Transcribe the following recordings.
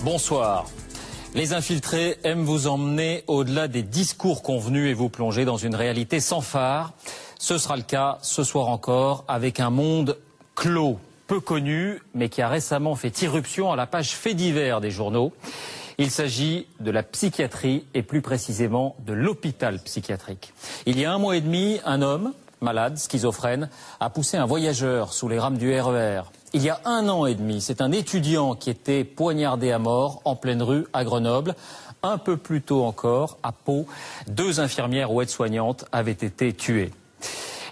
Bonsoir. Les infiltrés aiment vous emmener au-delà des discours convenus et vous plonger dans une réalité sans phare. Ce sera le cas ce soir encore avec un monde clos, peu connu, mais qui a récemment fait irruption à la page faits divers des journaux. Il s'agit de la psychiatrie et plus précisément de l'hôpital psychiatrique. Il y a 1 mois et demi, un homme, malade, schizophrène, a poussé un voyageur sous les rames du RER. Il y a 1 an et demi, c'est un étudiant qui était poignardé à mort en pleine rue à Grenoble. Un peu plus tôt encore, à Pau, 2 infirmières ou aides-soignantes avaient été tuées.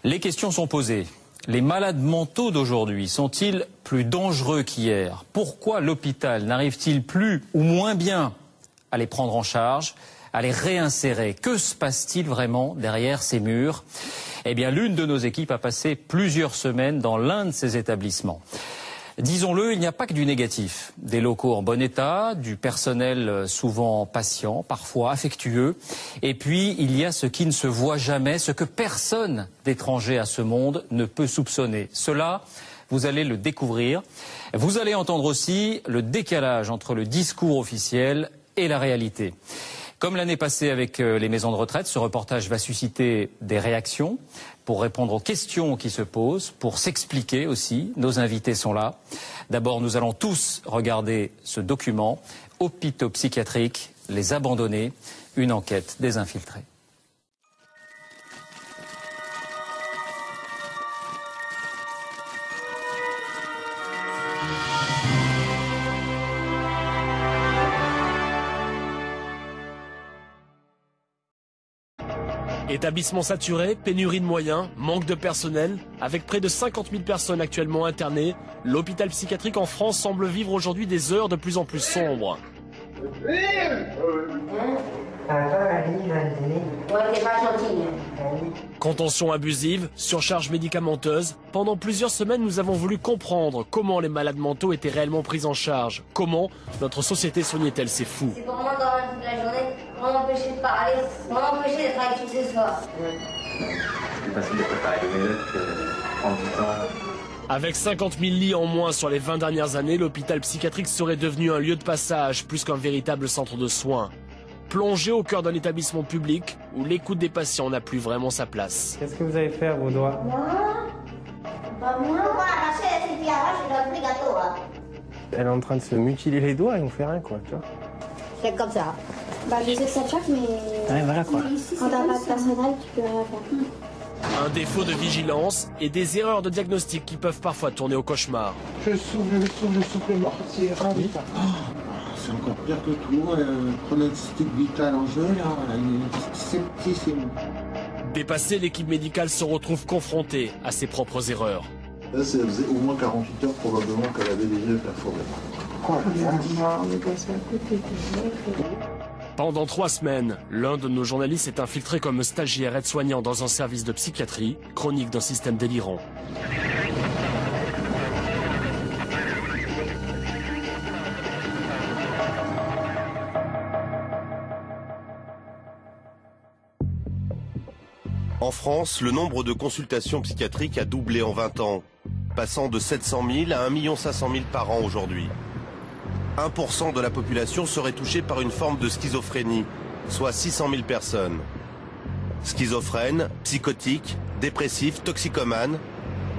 Les questions sont posées. Les malades mentaux d'aujourd'hui sont-ils plus dangereux qu'hier? Pourquoi l'hôpital n'arrive-t-il plus ou moins bien à les prendre en charge, à les réinsérer? Que se passe-t-il vraiment derrière ces murs? Eh bien, l'une de nos équipes a passé plusieurs semaines dans l'un de ces établissements. Disons-le, il n'y a pas que du négatif. Des locaux en bon état, du personnel souvent patient, parfois affectueux. Et puis, il y a ce qui ne se voit jamais, ce que personne d'étranger à ce monde ne peut soupçonner. Cela, vous allez le découvrir. Vous allez entendre aussi le décalage entre le discours officiel et la réalité. Comme l'année passée avec les maisons de retraite, ce reportage va susciter des réactions pour répondre aux questions qui se posent, pour s'expliquer aussi. Nos invités sont là. D'abord, nous allons tous regarder ce document, Hôpitaux psychiatriques, les abandonnés, une enquête des infiltrés. Établissement saturé, pénurie de moyens, manque de personnel. Avec près de 50 000 personnes actuellement internées, l'hôpital psychiatrique en France semble vivre aujourd'hui des heures de plus en plus sombres. Contention abusive, surcharge médicamenteuse. Pendant plusieurs semaines, nous avons voulu comprendre comment les malades mentaux étaient réellement pris en charge. Comment notre société soignait-elle ces fous. C'est pour moi dormir toute la journée, pour m'empêcher de parler, pour m'empêcher d'être avec tous ce soir. C'est facile de préparer les notes que prendre du temps. Avec 50 000 lits en moins sur les 20 dernières années, l'hôpital psychiatrique serait devenu un lieu de passage plus qu'un véritable centre de soins. Plongé au cœur d'un établissement public où l'écoute des patients n'a plus vraiment sa place. Qu'est-ce que vous allez faire, vos doigts? Moi, on va arracher la fille arrache le petit gâteau là. Elle est en train de se mutiler les doigts et on fait rien, quoi, tu vois. C'est comme ça. Bah, je sais que ça te choque, mais Ouais, voilà, quoi. quand t'as pas de personnel, tu peux rien faire. Un défaut de vigilance et des erreurs de diagnostic qui peuvent parfois tourner au cauchemar. Je souffle mort, c'est ravi. C'est encore pire que tout, pronostic vital en jeu, là, il est scepticisme. Dépassé, l'équipe médicale se retrouve confrontée à ses propres erreurs. Là, ça faisait au moins 48 heures probablement qu'elle avait déjà perforé. Pendant 3 semaines, l'un de nos journalistes est infiltré comme stagiaire aide-soignant dans un service de psychiatrie, chronique d'un système délirant. En France, le nombre de consultations psychiatriques a doublé en 20 ans, passant de 700 000 à 1 500 000 par an aujourd'hui. 1% de la population serait touchée par une forme de schizophrénie, soit 600 000 personnes. Schizophrènes, psychotiques, dépressifs, toxicomanes,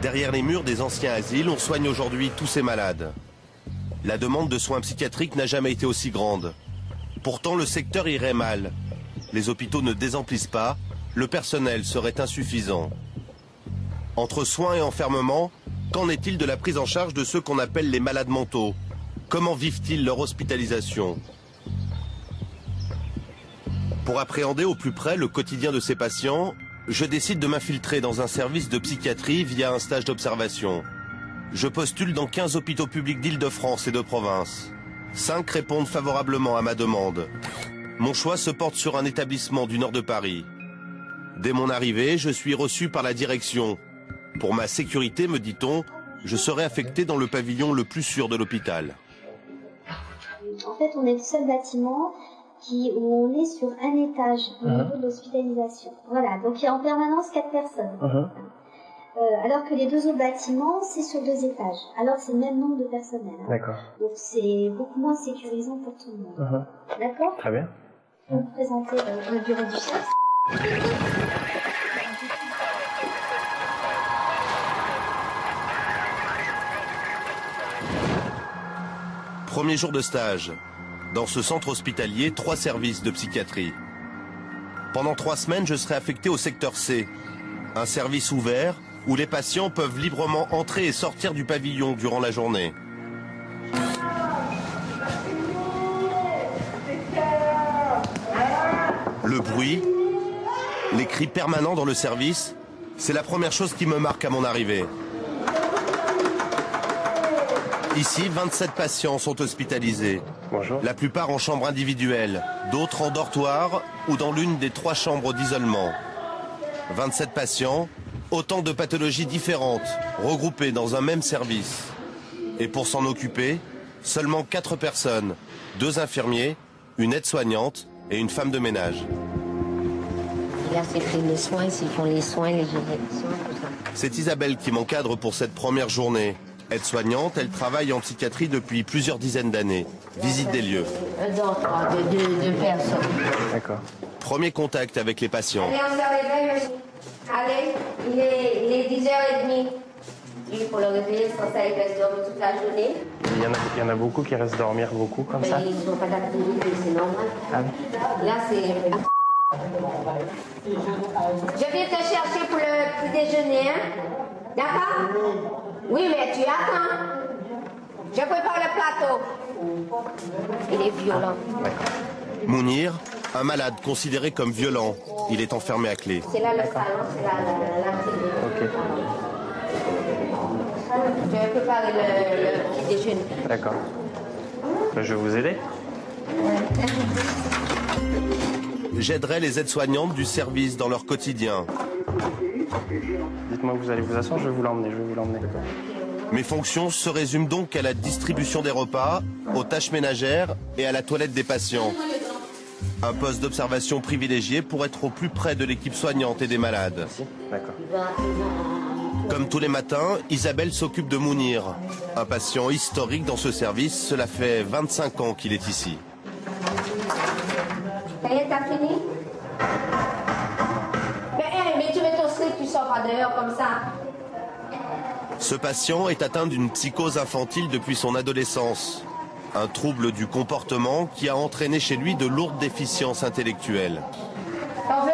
derrière les murs des anciens asiles, on soigne aujourd'hui tous ces malades. La demande de soins psychiatriques n'a jamais été aussi grande. Pourtant, le secteur irait mal. Les hôpitaux ne désemplissent pas, le personnel serait insuffisant. Entre soins et enfermement, qu'en est-il de la prise en charge de ceux qu'on appelle les malades mentaux? Comment vivent-ils leur hospitalisation? Pour appréhender au plus près le quotidien de ces patients, je décide de m'infiltrer dans un service de psychiatrie via un stage d'observation. Je postule dans 15 hôpitaux publics d'Île-de-France et de province. 5 répondent favorablement à ma demande. Mon choix se porte sur un établissement du nord de Paris. Dès mon arrivée, je suis reçu par la direction. Pour ma sécurité, me dit-on, je serai affecté dans le pavillon le plus sûr de l'hôpital. En fait, on est le seul bâtiment où on est sur un étage au niveau de l'hospitalisation. Voilà, donc il y a en permanence 4 personnes. Alors que les deux autres bâtiments, c'est sur 2 étages. Alors c'est le même nombre de personnel. Hein. D'accord. Donc c'est beaucoup moins sécurisant pour tout le monde. D'accord. Très bien. Je vais vous présenter le bureau du chef. Premier jour de stage. Dans ce centre hospitalier, 3 services de psychiatrie. Pendant 3 semaines, je serai affecté au secteur C. Un service ouvert où les patients peuvent librement entrer et sortir du pavillon durant la journée. Le bruit, les cris permanents dans le service, c'est la première chose qui me marque à mon arrivée. Ici, 27 patients sont hospitalisés. Bonjour. La plupart en chambre individuelle, d'autres en dortoir ou dans l'une des 3 chambres d'isolement. 27 patients, autant de pathologies différentes, regroupées dans un même service. Et pour s'en occuper, seulement 4 personnes, 2 infirmiers, une aide-soignante et une femme de ménage. Et là, c'est fait les soins, s'ils font les soins, les soins, tout ça. C'est Isabelle qui m'encadre pour cette première journée. Aide-soignante, elle travaille en psychiatrie depuis plusieurs dizaines d'années. Visite des lieux. Un dortoir de 2 personnes. D'accord. Premier contact avec les patients. Allez, on se réveille, monsieur. Allez, il est 10h30. Il faut le réveiller, sans ça, il reste dormir toute la journée. Il y en a beaucoup qui restent dormir beaucoup comme ça. Mais ils n'ont pas d'activité, c'est normal. Ah oui. Là, c'est... Je viens te chercher pour le petit déjeuner, hein? D'accord? Oui, mais tu attends. Je prépare le plateau. Il est violent. Mounir, un malade considéré comme violent. Il est enfermé à clé. C'est là le salon, c'est là la télé. Ok. Je vais préparer le petit déjeuner. D'accord. Je vais vous aider. J'aiderai les aides-soignantes du service dans leur quotidien. Dites-moi où vous allez vous asseoir, je vais vous l'emmener. Mes fonctions se résument donc à la distribution des repas, aux tâches ménagères et à la toilette des patients. Un poste d'observation privilégié pour être au plus près de l'équipe soignante et des malades. D'accord. Comme tous les matins, Isabelle s'occupe de Mounir. Un patient historique dans ce service, cela fait 25 ans qu'il est ici. Ça y est, t'as fini? Mais tu mets ton slip, tu sors pas dehors comme ça. Ce patient est atteint d'une psychose infantile depuis son adolescence. Un trouble du comportement qui a entraîné chez lui de lourdes déficiences intellectuelles. T'en veux?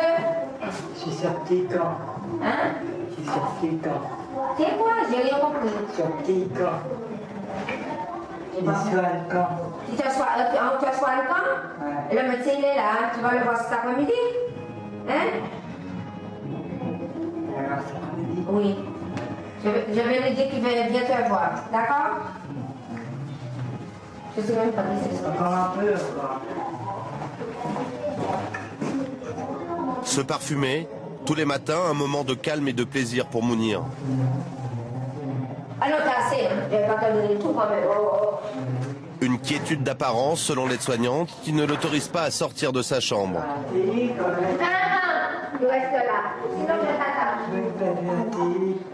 Je suis sorti quand? Hein? Je suis sorti quand? C'est quoi? J'ai rien compris. Sorti quand? Je soigne quand? Tu te soignes quand? Ouais. Le médecin il est là, hein? Tu vas le voir cet après-midi? Hein? Alors, cet après-midi? Oui. Je vais lui dire qu'il vient te voir. D'accord? Je sais même pas qui c'est ça. Encore un peu, encore. Se parfumer, tous les matins, un moment de calme et de plaisir pour Mounir. Ah non, t'as assez, hein. Je vais pas te donner tout quand même. Une quiétude d'apparence selon l'aide-soignante qui ne l'autorise pas à sortir de sa chambre. Tu restes là. Sinon, je t'attends.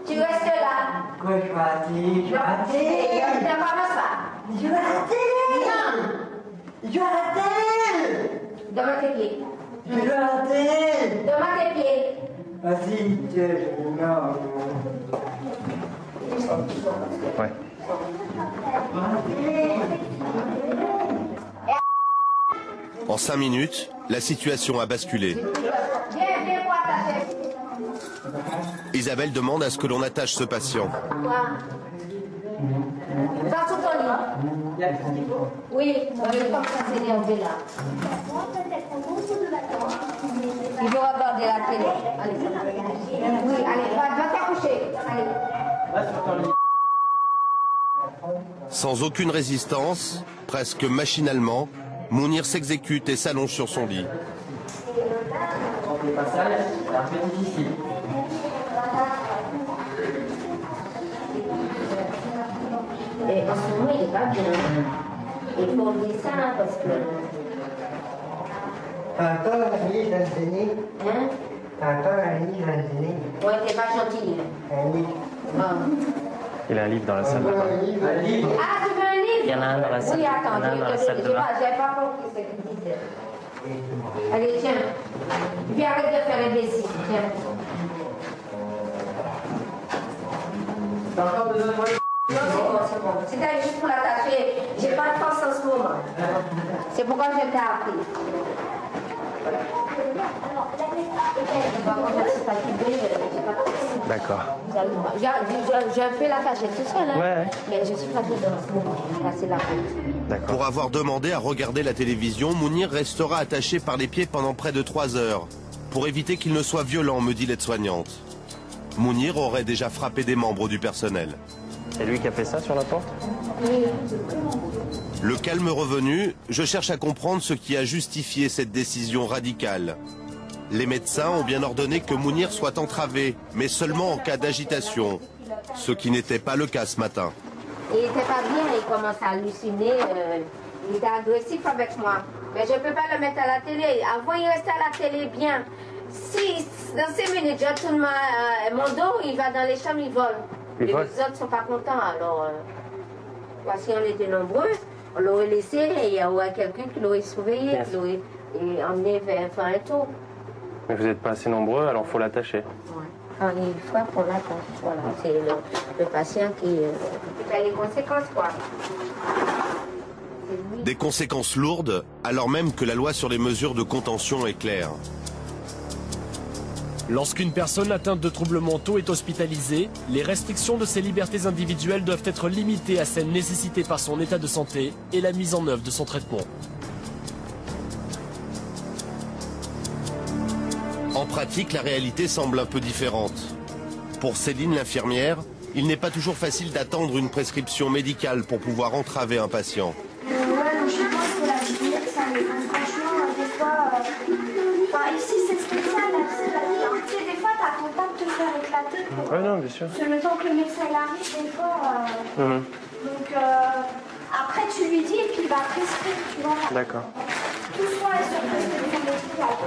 Tu restes là. Quoi, je vais à la télé? Je vais à la télé! Je ne parle pas. Je vais à la télé! Non. Je vais à la télé! Donne-moi tes pieds. Je vais à la télé! Donne-moi tes pieds. Vas-y, non. Ouais. En 5 minutes, la situation a basculé. Viens voir ta tête. Isabelle demande à ce que l'on attache ce patient. Quoi? Va sous ton lit. Oui, on ne pas s'énerver là. Il faut regarder la télé. Allez. Oui, allez, va t'accoucher. Allez. Sans aucune résistance, presque machinalement, Mounir s'exécute et s'allonge sur son lit. Le passage, c'est un peu difficile. Et en ce moment, il n'est pas bien. Il faut dire ça parce que... Toi, la famille, t'as gêné? Hein? Attends, un livre à donner. Ouais, t'es pas gentil. Un livre. Ah. Il a un livre dans la salle. Un livre. Ah, tu veux un livre? Il y en a un dans la salle. Oui, attends, Il y en a un dans la salle de bain. j'avais pas compris ce qu'il disait. Allez, tiens. Et puis arrête de faire les bêtises. Tiens. T'as encore besoin de moi? Non, c'est bon. C'était juste pour l'attacher. J'ai pas de force en ce moment. C'est pourquoi je t'ai appris. D'accord. J'ai fait la cachette tout seul, hein. Ouais. Mais je suis fatiguée en ce moment. Là, c'est la faute. Pour avoir demandé à regarder la télévision, Mounir restera attaché par les pieds pendant près de 3 heures, pour éviter qu'il ne soit violent, me dit l'aide-soignante. Mounir aurait déjà frappé des membres du personnel. C'est lui qui a fait ça sur la porte? Oui. Le calme revenu, je cherche à comprendre ce qui a justifié cette décision radicale. Les médecins ont bien ordonné que Mounir soit entravé, mais seulement en cas d'agitation, ce qui n'était pas le cas ce matin. Il n'était pas bien, il commence à halluciner, il était agressif avec moi. Mais je ne peux pas le mettre à la télé. Avant, il restait à la télé bien. Si dans 5 minutes, je tourne mon dos, il va dans les chambres, il vole. Et les autres ne sont pas contents. Alors, si on était nombreux, on l'aurait laissé et il y aurait quelqu'un qui l'aurait surveillé, qui l'aurait emmené vers un tour. Mais vous n'êtes pas assez nombreux, alors il faut l'attacher. Ouais. Quand il frappe, on l'attache. Voilà, c'est le patient qui fait les conséquences, quoi. Des conséquences lourdes, alors même que la loi sur les mesures de contention est claire. Lorsqu'une personne atteinte de troubles mentaux est hospitalisée, les restrictions de ses libertés individuelles doivent être limitées à celles nécessitées par son état de santé et la mise en œuvre de son traitement. En pratique, la réalité semble un peu différente. Pour Céline, l'infirmière, il n'est pas toujours facile d'attendre une prescription médicale pour pouvoir entraver un patient. Ouais, donc je pense que la lumière, ça me franchement, des fois, ici c'est spécial, tu sais, des fois t'as ton temps de te faire éclater. Ouais, non, bien sûr. C'est le temps que le médecin il arrive, des fois. Donc après tu lui dis et puis il va prescrire, tu vois. D'accord. Tout soit sur prescription médicale.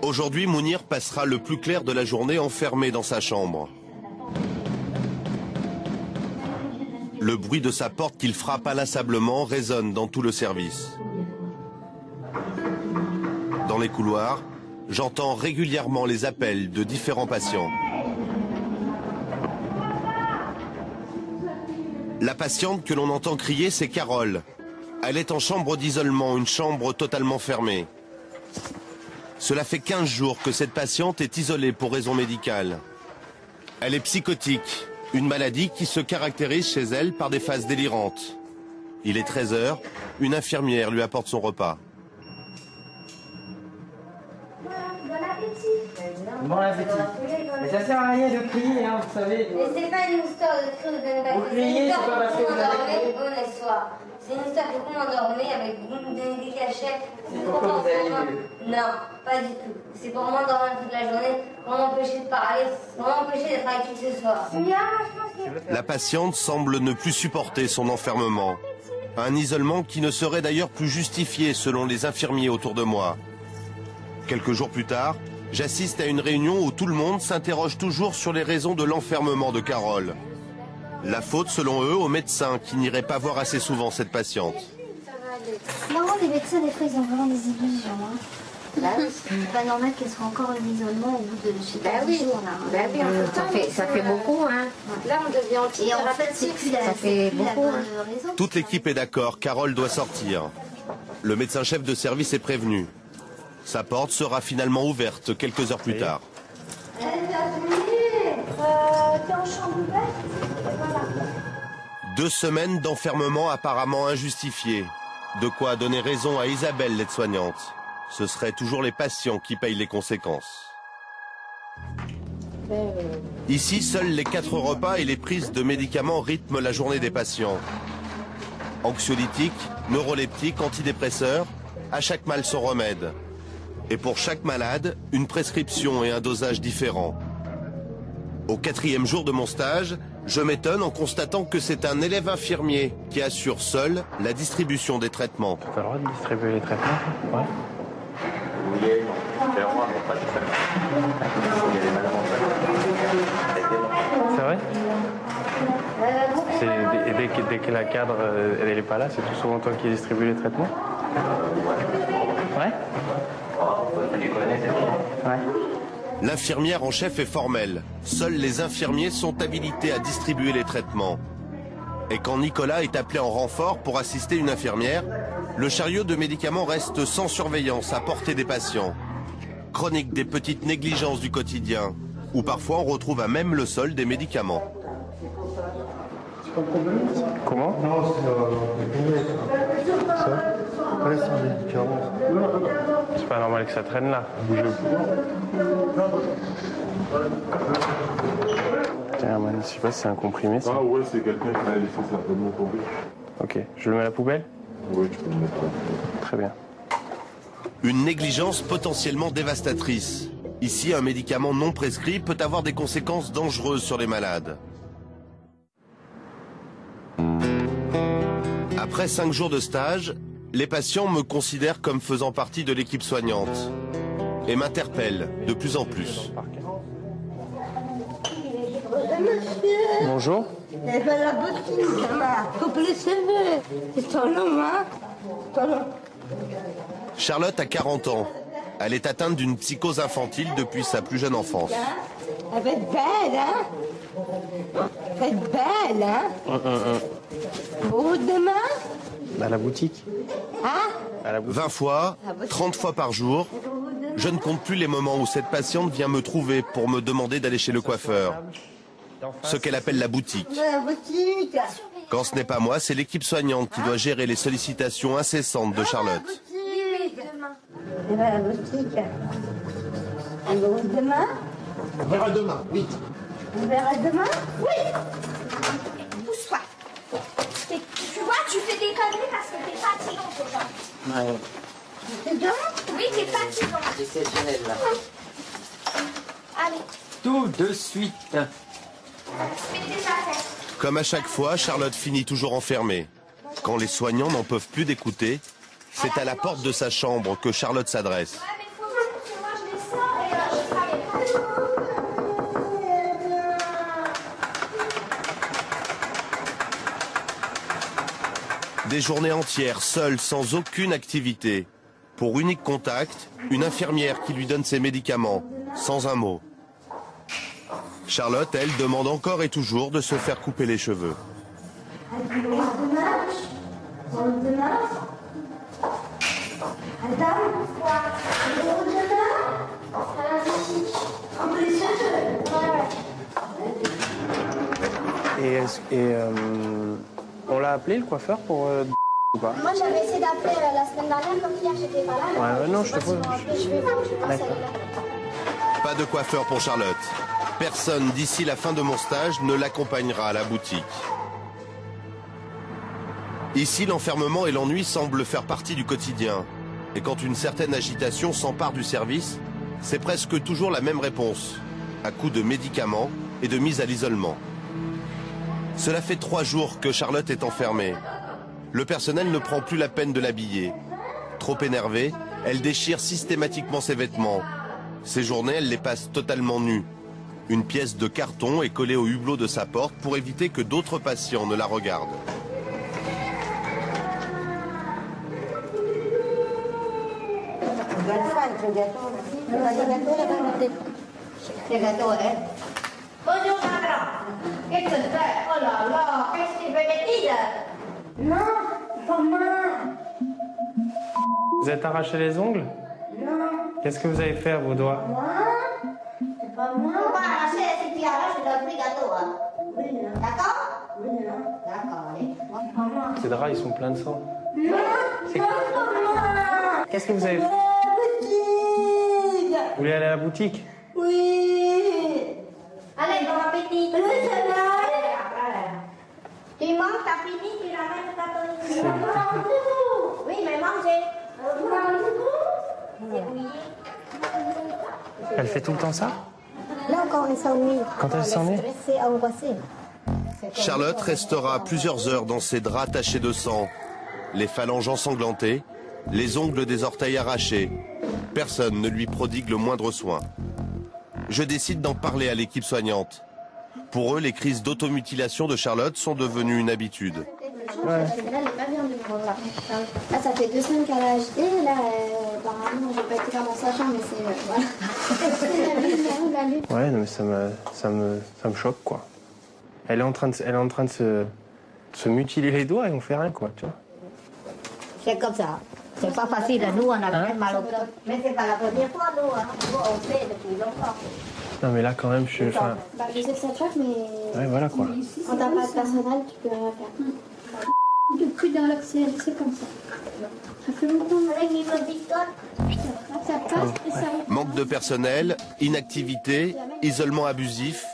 Aujourd'hui, Mounir passera le plus clair de la journée enfermé dans sa chambre. Le bruit de sa porte qu'il frappe inlassablement résonne dans tout le service. Dans les couloirs, j'entends régulièrement les appels de différents patients. La patiente que l'on entend crier, c'est Carole. Elle est en chambre d'isolement, une chambre totalement fermée. Cela fait 15 jours que cette patiente est isolée pour raison médicale. Elle est psychotique, une maladie qui se caractérise chez elle par des phases délirantes. Il est 13 h, une infirmière lui apporte son repas. Bon appétit. Mais ça sert à rien de crier, hein, vous savez. Mais c'est pas une histoire de crise de Vous criez, c'est pas parce que vous avez... Honnête soir. C'est une histoire que vous m'endormez avec des cachettes. C'est pourquoi vous avez vu. Non, pas du tout. C'est pour m'endormir toute la journée, pour m'empêcher de parler, pour m'empêcher d'être avec qui que ce soit. La patiente semble ne plus supporter son enfermement. Un isolement qui ne serait d'ailleurs plus justifié selon les infirmiers autour de moi. Quelques jours plus tard, j'assiste à une réunion où tout le monde s'interroge toujours sur les raisons de l'enfermement de Carole. La faute, selon eux, aux médecins qui n'iraient pas voir assez souvent cette patiente. Normalement, les médecins, des fois, ils ont vraiment des illusions. Hein. C'est pas normal qu'elles soient encore en isolement au bout de je sais pas, 10 jours. Ça fait beaucoup, hein. Là, on devient anti. Et en fait, c'est plus la, ça fait beaucoup, hein. raison. Toute l'équipe est d'accord, Carole doit sortir. Le médecin-chef de service est prévenu. Sa porte sera finalement ouverte quelques heures plus tard. T'es en chambre ouverte? Voilà. 2 semaines d'enfermement apparemment injustifié. De quoi donner raison à Isabelle, l'aide-soignante. Ce seraient toujours les patients qui payent les conséquences. Ici, seuls les 4 repas et les prises de médicaments rythment la journée des patients. Anxiolytiques, neuroleptiques, antidépresseurs, à chaque mal son remède. Et pour chaque malade, une prescription et un dosage différents. Au 4e jour de mon stage, Je m'étonne en constatant que c'est un élève infirmier qui assure seul la distribution des traitements. T'as le droit de distribuer les traitements? Ouais. Oui et non. C'est le droit, mais pas tout seul. Il y a des madames en C'est vrai? Et dès que la cadre elle n'est pas là, c'est tout souvent toi qui distribue les traitements? Ouais. Tu connais, c'est bon. Ouais. L'infirmière en chef est formelle. Seuls les infirmiers sont habilités à distribuer les traitements. Et quand Nicolas est appelé en renfort pour assister une infirmière, le chariot de médicaments reste sans surveillance à portée des patients. Chronique des petites négligences du quotidien, où parfois on retrouve à même le sol des médicaments. Comment? Non, c'est ça. Ouais, c'est un médicament. C'est pas normal que ça traîne là. Tiens, man, je sais pas si c'est un comprimé. Ça. Ah ouais, c'est quelqu'un qui l'a laissé certainement tomber. Ok, je le mets à la poubelle? Oui, tu peux le mettre là. Très bien. Une négligence potentiellement dévastatrice. Ici, un médicament non prescrit peut avoir des conséquences dangereuses sur les malades. Après 5 jours de stage, les patients me considèrent comme faisant partie de l'équipe soignante et m'interpellent de plus en plus. Bonjour. Elle va à la boutique, elle m'a coupé les cheveux. C'est ton nom, hein? Ton nom. Charlotte a 40 ans. Elle est atteinte d'une psychose infantile depuis sa plus jeune enfance. Elle va être belle, hein? Elle va être belle, hein? Pour demain? À la boutique. Hein? 20 fois, 30 fois par jour, je ne compte plus les moments où cette patiente vient me trouver pour me demander d'aller chez le coiffeur. Ce qu'elle appelle la boutique. La boutique. Quand ce n'est pas moi, c'est l'équipe soignante qui doit gérer les sollicitations incessantes de Charlotte. Elle va à la boutique. Elle va où demain? On verra demain, vite. On verra demain? Oui. Pousse-toi. Tu vois, tu fais des conneries parce que t'es fatigant aujourd'hui. Ouais, C'est bien? Oui, t'es fatigant. exceptionnel là. Allez, Tout de suite. fais tes affaires. Comme à chaque fois, Charlotte finit toujours enfermée. Quand les soignants n'en peuvent plus d'écouter, c'est à la porte de sa chambre que Charlotte s'adresse. Ouais, mais faut que moi je descends et je travaille pas. Des journées entières, seule, sans aucune activité. Pour unique contact, une infirmière qui lui donne ses médicaments, sans un mot. Charlotte, elle, demande encore et toujours de se faire couper les cheveux. On l'a appelé le coiffeur pour ou pas? Moi j'avais essayé d'appeler la semaine dernière, comme hier j'étais pas là. Ouais, non, je te pose. Je vais voir ça. Pas de coiffeur pour Charlotte. Personne d'ici la fin de mon stage ne l'accompagnera à la boutique. Ici, l'enfermement et l'ennui semblent faire partie du quotidien. Et quand une certaine agitation s'empare du service, c'est presque toujours la même réponse, à coup de médicaments et de mise à l'isolement. Cela fait 3 jours que Charlotte est enfermée. Le personnel ne prend plus la peine de l'habiller. Trop énervée, elle déchire systématiquement ses vêtements. Ses journées, elle les passe totalement nues. Une pièce de carton est collée au hublot de sa porte pour éviter que d'autres patients ne la regardent. Bonjour madame. Qu'est-ce que c'est? Oh là là, qu'est-ce qu'il fait des Non, pas moi. Vous êtes arraché les ongles? Non, Qu'est-ce que vous avez fait à vos doigts? moi. C'est pas moi. Faut pas arracher, si tu arraches, je donne plus gâteau. Hein. Oui, non. D'accord? Oui, non. D'accord, allez. C'est pas moi. Ces draps, ils sont pleins de sang. Non, c'est pas moi. Qu'est-ce que vous avez fait? Boutique. Vous voulez aller à la boutique? Oui. Allez, bon appétit. Oui, ça va. Tu manges, t'as fini, tu ramènes ta tonne. Rendez-vous. Oui, mais mangez. Rendez-vous. Débrouillez. Elle fait tout le temps ça? Là, quand elle s'ennuie. Quand elle s'ennuie? Stressée, angoissée. Charlotte restera plusieurs heures dans ses draps tachés de sang, les phalanges ensanglantées, les ongles des orteils arrachés. Personne ne lui prodigue le moindre soin. Je décide d'en parler à l'équipe soignante. Pour eux, les crises d'automutilation de Charlotte sont devenues une habitude. Ouais. Là, elle n'est pas bien du monde, là. Là, ça fait 2 semaines qu'elle a acheté. Là, apparemment, j'ai pas été faire dans sa chambre, mais c'est... voilà. Ouais, non, mais ça me choque, quoi. Elle est en train de se mutiler les doigts et on fait rien, quoi, tu vois. C'est comme ça. C'est pas facile. Nous, on a bien mal au cœur. Mais c'est pas la première fois, nous. Hein. Nous, on fait depuis longtemps. Non, mais là, quand même, je... Enfin... Bah, je sais que ça te choque, mais... Ouais, voilà, quoi. Quand t'as pas de personnel, tu peux rien faire. Depuis dans l'accès, c'est comme ça. Ça fait longtemps. Ça passe et ça... Manque de personnel, inactivité, isolement abusif.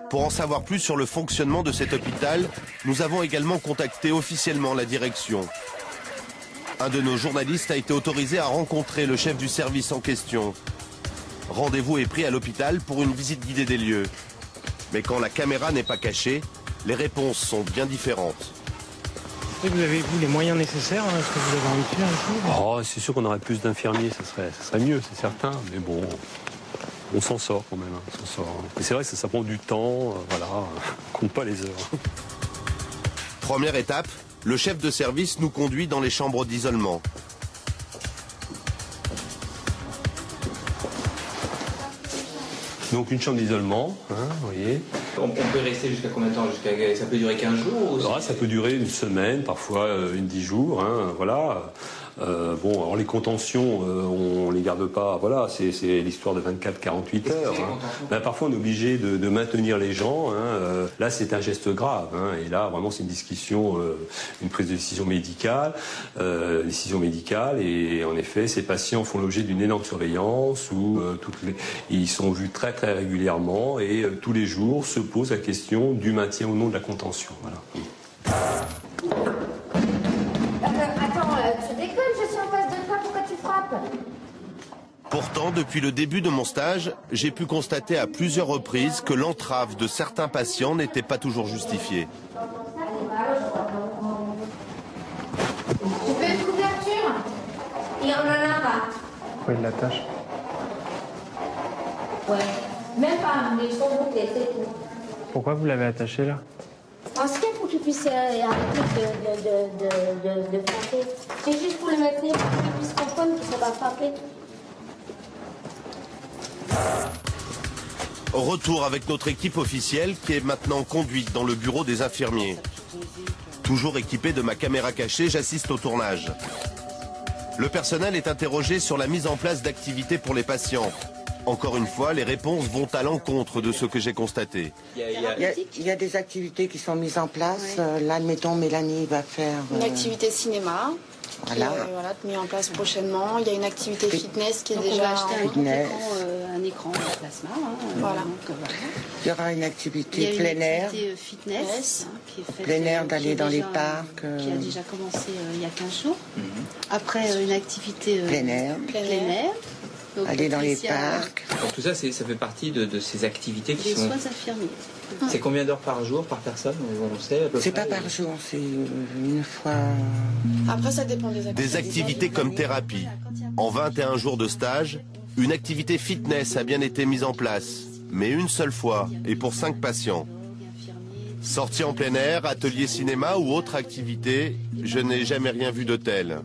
Pour en savoir plus sur le fonctionnement de cet hôpital, nous avons également contacté officiellement la direction. Un de nos journalistes a été autorisé à rencontrer le chef du service en question. Rendez-vous est pris à l'hôpital pour une visite guidée des lieux. Mais quand la caméra n'est pas cachée, les réponses sont bien différentes. Vous avez, vous, les moyens nécessaires, hein, est-ce que vous avez envie de faire ici? Oh, c'est sûr qu'on aurait plus d'infirmiers, ça serait mieux, c'est certain. Mais bon, on s'en sort quand même. Hein, on s'en sort. Mais c'est vrai que ça prend du temps, voilà, on compte pas les heures. Première étape, le chef de service nous conduit dans les chambres d'isolement. Donc une chambre d'isolement, hein, vous voyez. On peut rester jusqu'à combien de temps? Ça peut durer 15 jours ou... Ça peut durer une semaine, parfois 10 jours, hein, voilà. Bon, alors les contentions, on les garde pas, voilà, c'est l'histoire de 24-48 heures. Hein. Ben, parfois on est obligé de maintenir les gens, hein, là c'est un geste grave, hein, et là vraiment c'est une discussion, une prise de décision médicale, et en effet ces patients font l'objet d'une énorme surveillance où ils sont vus très très régulièrement et tous les jours se pose la question du maintien ou non de la contention. Voilà. Pourtant, depuis le début de mon stage, j'ai pu constater à plusieurs reprises que l'entrave de certains patients n'était pas toujours justifiée. Tu veux une couverture? Et on en a pas. Oui, de la tâche. Ouais, même pas, mais ils sont bouclés, c'est tout. Pourquoi vous l'avez attaché là? Parce qu'il faut que tu puisses arrêter de frapper. C'est juste pour le maintenir, pour que tu puisses comprendre qu'il ne faut pas frapper. Retour avec notre équipe officielle qui est maintenant conduite dans le bureau des infirmiers. Toujours équipé de ma caméra cachée, j'assiste au tournage. Le personnel est interrogé sur la mise en place d'activités pour les patients. Encore une fois, les réponses vont à l'encontre de ce que j'ai constaté. Il y a des activités qui sont mises en place. Là, admettons, Mélanie va faire... Une activité cinéma. Voilà. Qui est mise en place prochainement. Il y a une activité fitness qui est déjà un écran plasma. Voilà. Il y aura une activité plein air. Il y a une activité fitness qui est faite, plein air, d'aller dans les parcs. Qui a déjà commencé il y a 15 jours. Après, une activité plein air. Donc, aller dans les parcs. Donc tout ça, ça fait partie de ces activités qui sont... Des soins infirmiers. C'est combien d'heures par jour, par personne? On sait. C'est pas par jour, c'est une fois... Après, ça dépend des activités. Des activités comme thérapie. En 21 jours de stage, une activité fitness a bien été mise en place, mais une seule fois et pour 5 patients. Sortie en plein air, atelier cinéma ou autre activité, je n'ai jamais rien vu de tel.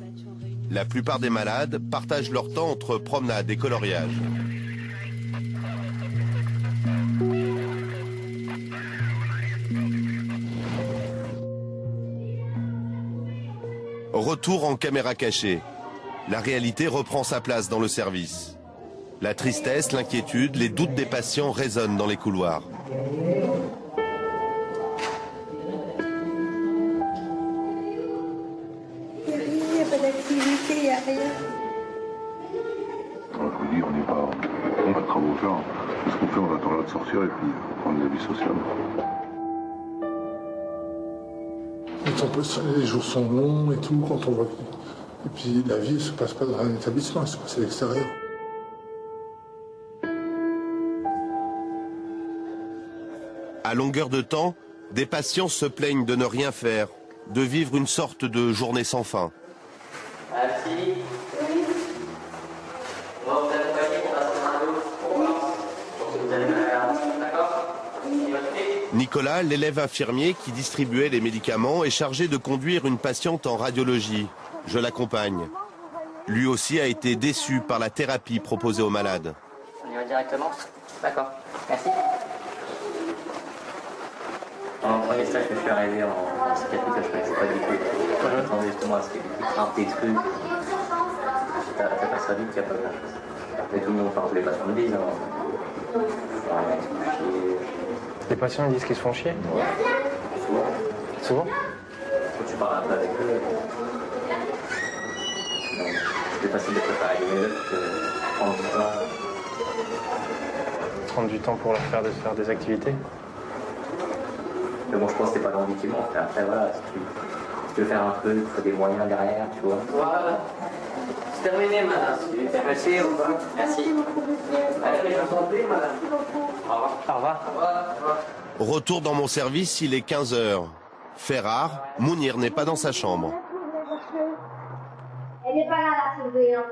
La plupart des malades partagent leur temps entre promenade et coloriage. Retour en caméra cachée. La réalité reprend sa place dans le service. La tristesse, l'inquiétude, les doutes des patients résonnent dans les couloirs. Il n'y a pas d'activité, il n'y a rien. Je vous dis, on n'est pas de travaux à faire. Ce qu'on fait, on attend là de sortir et puis prendre la vie sociale. Les jours sont longs et tout, quand on voit. Et puis la vie ne se passe pas dans un établissement, elle se passe à l'extérieur. À longueur de temps, Des patients se plaignent de ne rien faire, de vivre une sorte de journée sans fin. Merci. On va vous accompagner pour passer un dos. Pour que vous allez mal. D'accord? Nicolas, l'élève infirmier qui distribuait les médicaments, est chargé de conduire une patiente en radiologie. Je l'accompagne. Lui aussi a été déçu par la thérapie proposée aux malades. On y va directement? D'accord. Merci. En premier stage que je suis arrivé en psychiatrie, que je ne connaissais pas du tout. Je m'attendais justement à ce qu'il y ait des petites trucs. Tu t'aperçois vite qu'il n'y a pas grand-chose. Mais tout le monde, enfin, tous les patients me disent. Les patients ils disent qu'ils se font chier? Ouais. Souvent. Souvent? Quand tu parles un peu avec eux. C'est plus facile de préparer les médocs que prendre du temps. Prendre du temps pour leur faire des activités? Mais bon, je pense que c'est pas l'envie qui manque. Après, voilà, si tu veux faire un truc, il faut des moyens derrière, tu vois. Voilà. C'est terminé, madame. Merci, au revoir. Merci. Allez, je vous en prie, madame. Au revoir. Au revoir. Au revoir. Retour dans mon service, il est 15 h. Fait rare, Mounir n'est pas dans sa chambre. Elle n'est pas là, la surveillante.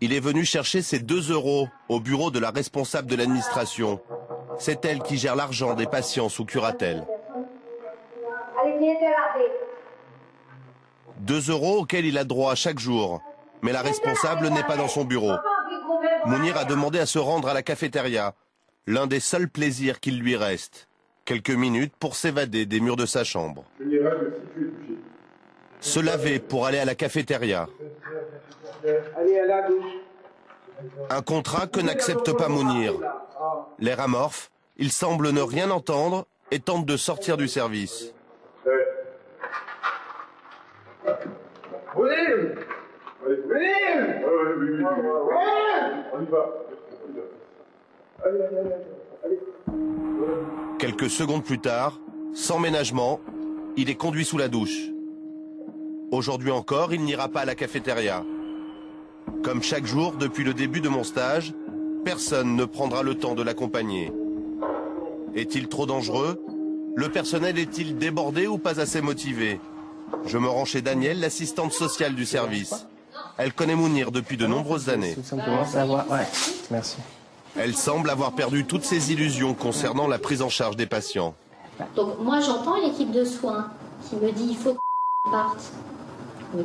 Il est venu chercher ses 2 € au bureau de la responsable de l'administration. C'est elle qui gère l'argent des patients sous curatelle. Allez, viens te laver. 2 € auxquels il a droit chaque jour. Mais la responsable n'est pas dans son bureau. Mounir a demandé à se rendre à la cafétéria. L'un des seuls plaisirs qu'il lui reste. Quelques minutes pour s'évader des murs de sa chambre. Se laver pour aller à la cafétéria. Allez à la douche. Un contrat que n'accepte pas Mounir. L'air amorphe, il semble ne rien entendre et tente de sortir du service. Venez! Venez! On y va. Allez. Quelques secondes plus tard, sans ménagement, il est conduit sous la douche. Aujourd'hui encore, il n'ira pas à la cafétéria. Comme chaque jour depuis le début de mon stage, personne ne prendra le temps de l'accompagner. Est-il trop dangereux? Le personnel est-il débordé ou pas assez motivé? Je me rends chez Danielle, l'assistante sociale du service. Elle connaît Mounir depuis de nombreuses années. Tout simplement savoir. Ouais, merci. Elle semble avoir perdu toutes ses illusions concernant la prise en charge des patients. Donc moi j'entends l'équipe de soins qui me dit il faut que parte. Oui.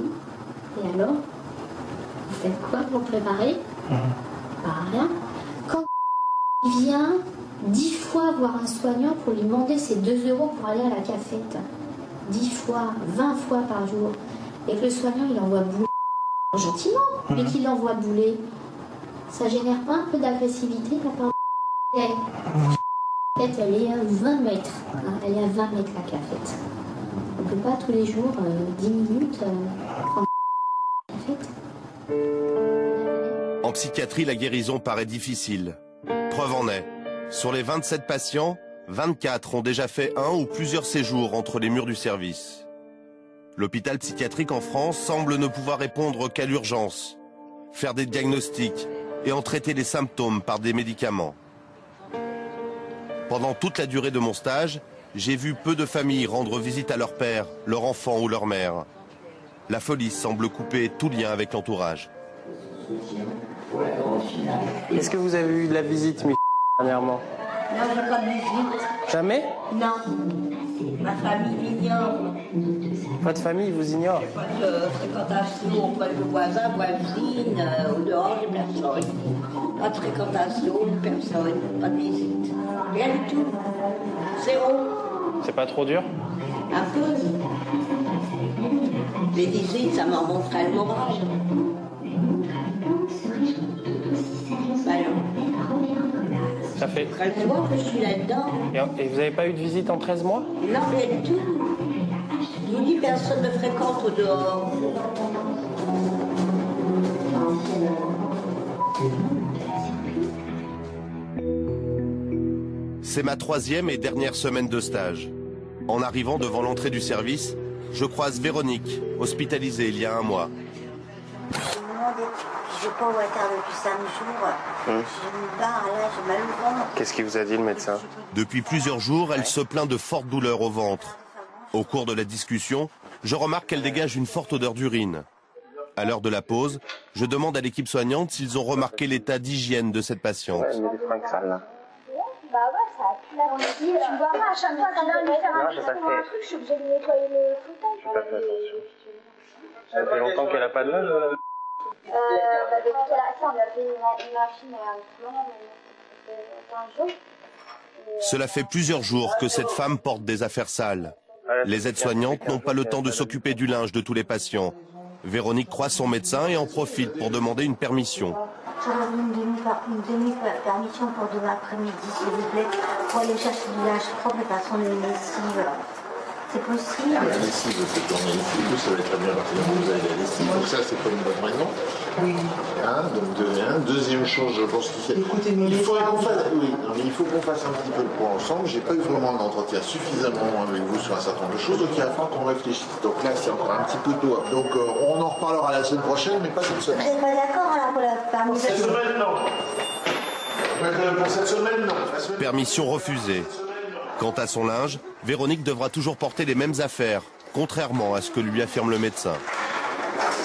Et alors? Vous faites quoi pour le préparer? Pas rien. Quand il vient 10 fois voir un soignant pour lui demander ses 2 € pour aller à la cafette, 10 fois, 20 fois par jour, et que le soignant il envoie bouler gentiment, mais qu'il l'envoie bouler, ça génère pas un peu d'agressivité de la part de la cafette? Elle est à 20 mètres. Hein, elle est à 20 mètres la cafette. On ne peut pas tous les jours 10 minutes prendre la cafette. En psychiatrie, la guérison paraît difficile. Preuve en est, sur les 27 patients, 24 ont déjà fait un ou plusieurs séjours entre les murs du service. L'hôpital psychiatrique en France semble ne pouvoir répondre qu'à l'urgence, faire des diagnostics et en traiter les symptômes par des médicaments. Pendant toute la durée de mon stage, j'ai vu peu de familles rendre visite à leur père, leur enfant ou leur mère. La folie semble couper tout lien avec l'entourage. Est-ce que vous avez eu de la visite, dernièrement? Non, j'ai pas de visite. Jamais? Non. Ma famille m'ignore. Votre famille vous ignore? Pas de fréquentation auprès de voisins, voisines, au dehors, j'ai personne. Pas de fréquentation, personne, pas de visite. Rien du tout. Zéro. C'est pas trop dur? Un peu. Les visites, ça m'en montrait le moral. Ça fait 13 mois que je suis là-dedans. Et vous n'avez pas eu de visite en 13 mois? Non, rien du tout. Je vous dis, personne ne fréquente au dehors. C'est ma 3e et dernière semaine de stage. En arrivant devant l'entrée du service, je croise Véronique, hospitalisée il y a 1 mois. j'ai pas au water depuis 5 jours. J'ai une barre, là, j'ai mal au ventre. Qu'est-ce qu'il vous a dit le médecin? Depuis plusieurs jours, elle se plaint de fortes douleurs au ventre. Au cours de la discussion, je remarque qu'elle dégage une forte odeur d'urine. À l'heure de la pause, je demande à l'équipe soignante s'ils ont remarqué l'état d'hygiène de cette patiente. Ouais, elle met des fringues sales là. Bah ouais, ça a pu la tu vois pas, à chaque fois que je viens lui faire un truc, je suis obligée de nettoyer le fauteuil. J'ai pas fait attention. Ça fait longtemps qu'elle a pas de linge là? Bah depuis qu'elle a ça, on a fait une machine à un plan, un jour. Cela fait plusieurs jours que cette femme porte des affaires sales. Les aides-soignantes n'ont pas le temps de s'occuper du linge de tous les patients. Véronique croise son médecin et en profite pour demander une permission. J'aurais une demi-permission pour demain après-midi, s'il vous plaît, pour aller chercher du linge propre et façon de lessive. C'est possible? La lessive, c'est tourné ici, vous savez très bien à partir du moment où vous avez la lessive. Donc ça, c'est pas une bonne raison. Oui. Hein, donc deuxième chose, je pense qu'il faut qu'on fasse, il faut qu'on fasse un petit peu le point ensemble. J'ai pas eu vraiment d'entretien suffisamment avec vous sur un certain nombre de choses, donc il va falloir qu'on réfléchisse. Donc là, c'est encore un petit peu tôt. Donc on en reparlera la semaine prochaine, mais pas cette semaine. Vous n'êtes pas d'accord là pour la permission? Cette semaine, non. Pour cette semaine, non. Permission refusée. Quant à son linge, Véronique devra toujours porter les mêmes affaires, contrairement à ce que lui affirme le médecin.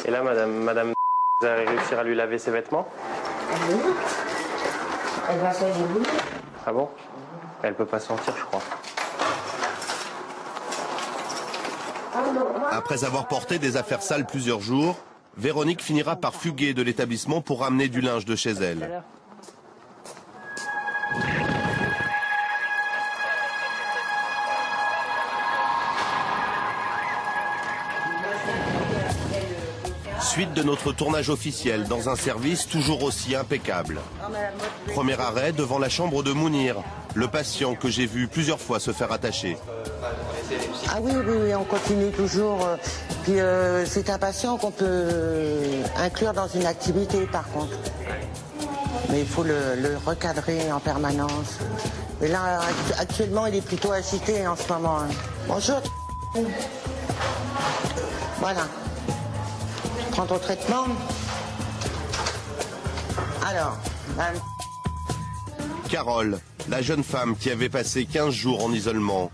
Et là, madame, vous allez réussir à lui laver ses vêtements? Oui. Elle va faire des boules. Ah bon? Elle peut pas sentir, je crois. Après avoir porté des affaires sales plusieurs jours, Véronique finira par fuguer de l'établissement pour ramener du linge de chez elle. Suite de notre tournage officiel dans un service toujours aussi impeccable. Premier arrêt devant la chambre de Mounir, le patient que j'ai vu plusieurs fois se faire attacher. Ah oui, on continue toujours. Puis c'est un patient qu'on peut inclure dans une activité par contre. Mais il faut le recadrer en permanence. Et là, actuellement, il est plutôt agité en ce moment. Bonjour. Voilà. Prends ton traitement. Alors, Carole, la jeune femme qui avait passé 15 jours en isolement.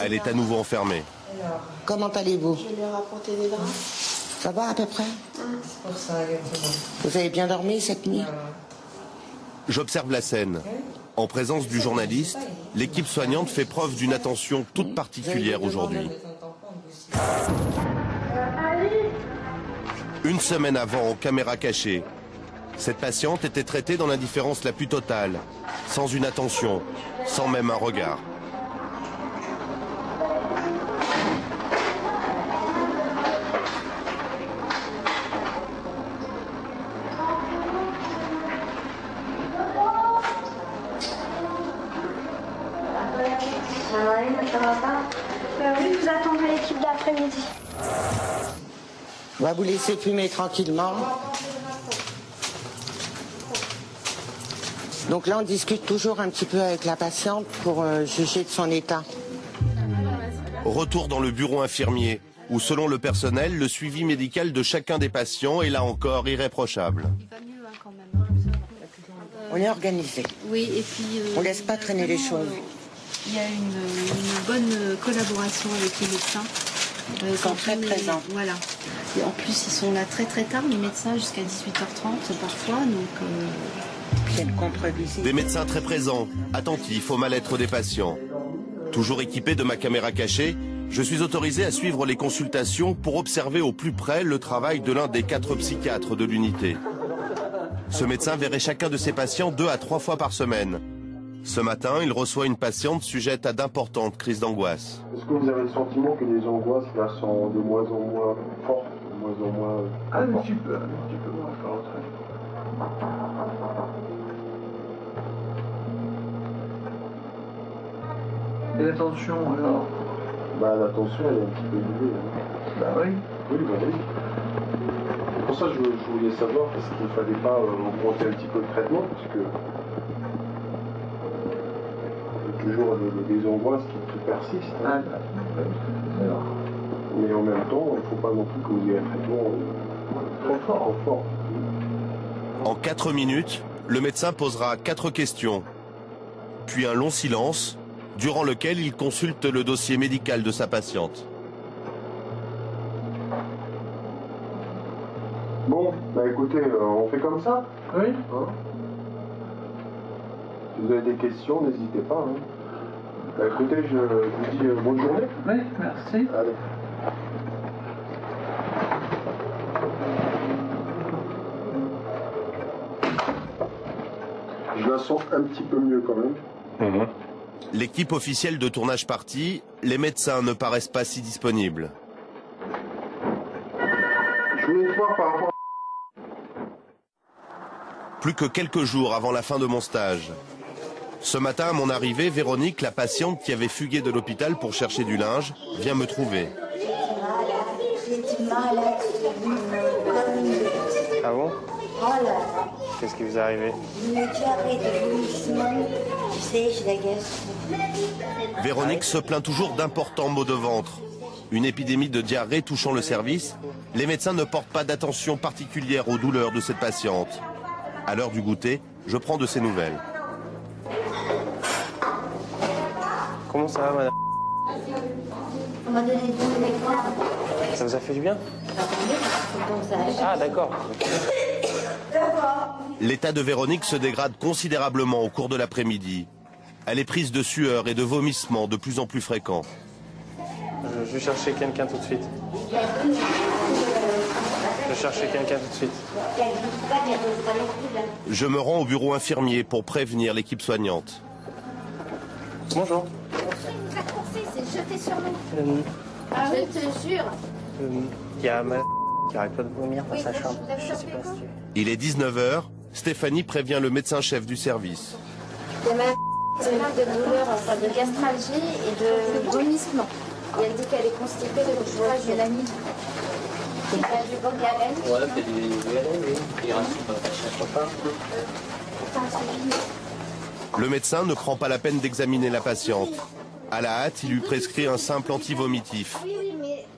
Elle est à nouveau enfermée. comment allez-vous? Je lui ai rapporté des draps. Ça va à peu près? C'est pour ça, exactement. Vous avez bien dormi cette nuit? J'observe la scène. En présence du journaliste, l'équipe soignante fait preuve d'une attention toute particulière aujourd'hui. Une semaine avant, en caméra cachée, cette patiente était traitée dans l'indifférence la plus totale, sans une attention, sans même un regard. Ça va pas? Oui, vous attendrez l'équipe d'après-midi. On va vous laisser fumer tranquillement. Donc là, on discute toujours un petit peu avec la patiente pour juger de son état. Retour dans le bureau infirmier, où selon le personnel, le suivi médical de chacun des patients est là encore irréprochable. On est organisé. Oui, et puis... on laisse pas traîner les choses. Il y a une bonne collaboration avec les médecins. Ils sont très présents. Voilà. Et en plus, ils sont là très très tard, les médecins, jusqu'à 18h30 parfois. Donc, une contre-visite. Des médecins très présents, attentifs au mal-être des patients. Toujours équipé de ma caméra cachée, je suis autorisé à suivre les consultations pour observer au plus près le travail de l'un des 4 psychiatres de l'unité. Ce médecin verrait chacun de ses patients 2 à 3 fois par semaine. Ce matin, il reçoit une patiente sujette à d'importantes crises d'angoisse. Est-ce que vous avez le sentiment que les angoisses là sont de moins en moins fortes, de moins en moins... Un petit peu moins fortes. Et la tension alors? Bah la tension elle est un petit peu élevée. Hein. Bah oui. Oui, bah oui. C'est pour ça que je voulais savoir, parce qu'il ne fallait pas augmenter un petit peu le traitement, puisque toujours des angoisses qui persistent. Hein. Mais en même temps, il ne faut pas non plus que vous ayez un traitement trop fort. En 4 minutes, le médecin posera 4 questions, puis un long silence, durant lequel il consulte le dossier médical de sa patiente. Bon, bah écoutez, on fait comme ça? Oui. Hein? Si vous avez des questions, n'hésitez pas. Hein. Bah écoutez, je vous dis bonne journée. Oui, merci. Allez. Je la sens un petit peu mieux quand même. L'équipe officielle de tournage partie, les médecins ne paraissent pas si disponibles. Je voulais te voir par rapport. Plus que quelques jours avant la fin de mon stage. Ce matin, à mon arrivée, Véronique, la patiente qui avait fugué de l'hôpital pour chercher du linge, vient me trouver. Ah bon? Qu'est-ce qui vous est arrivé? Une diarrhée de vomissement, tu sais, j'ai la gastro. Véronique se plaint toujours d'importants maux de ventre. Une épidémie de diarrhée touchant le service, les médecins ne portent pas d'attention particulière aux douleurs de cette patiente. À l'heure du goûter, je prends de ses nouvelles. Comment ça va, madame? On m'a donné 12 écrans. Ça vous a fait du bien? Ah, d'accord. L'état de Véronique se dégrade considérablement au cours de l'après-midi. Elle est prise de sueur et de vomissements de plus en plus fréquents. Je vais chercher quelqu'un tout de suite. Je vais chercher quelqu'un tout de suite. Je me rends au bureau infirmier pour prévenir l'équipe soignante. Bonjour. C'est jeté sur nous. Je te jure. Il y a ma qui arrête pas de vomir dans sa chambre. Je sais pas si tu... Il est 19h. Stéphanie prévient le médecin-chef du service. Il y a ma de douleur, enfin de gastralgie et de vomissement. Et elle dit qu'elle est constipée depuis le jour de la nuit. C'est pas du bon galène. Ouais, c'est du galène, oui. Il reste pas chaque repas. Le médecin ne prend pas la peine d'examiner la patiente. À la hâte, il lui prescrit un simple antivomitif.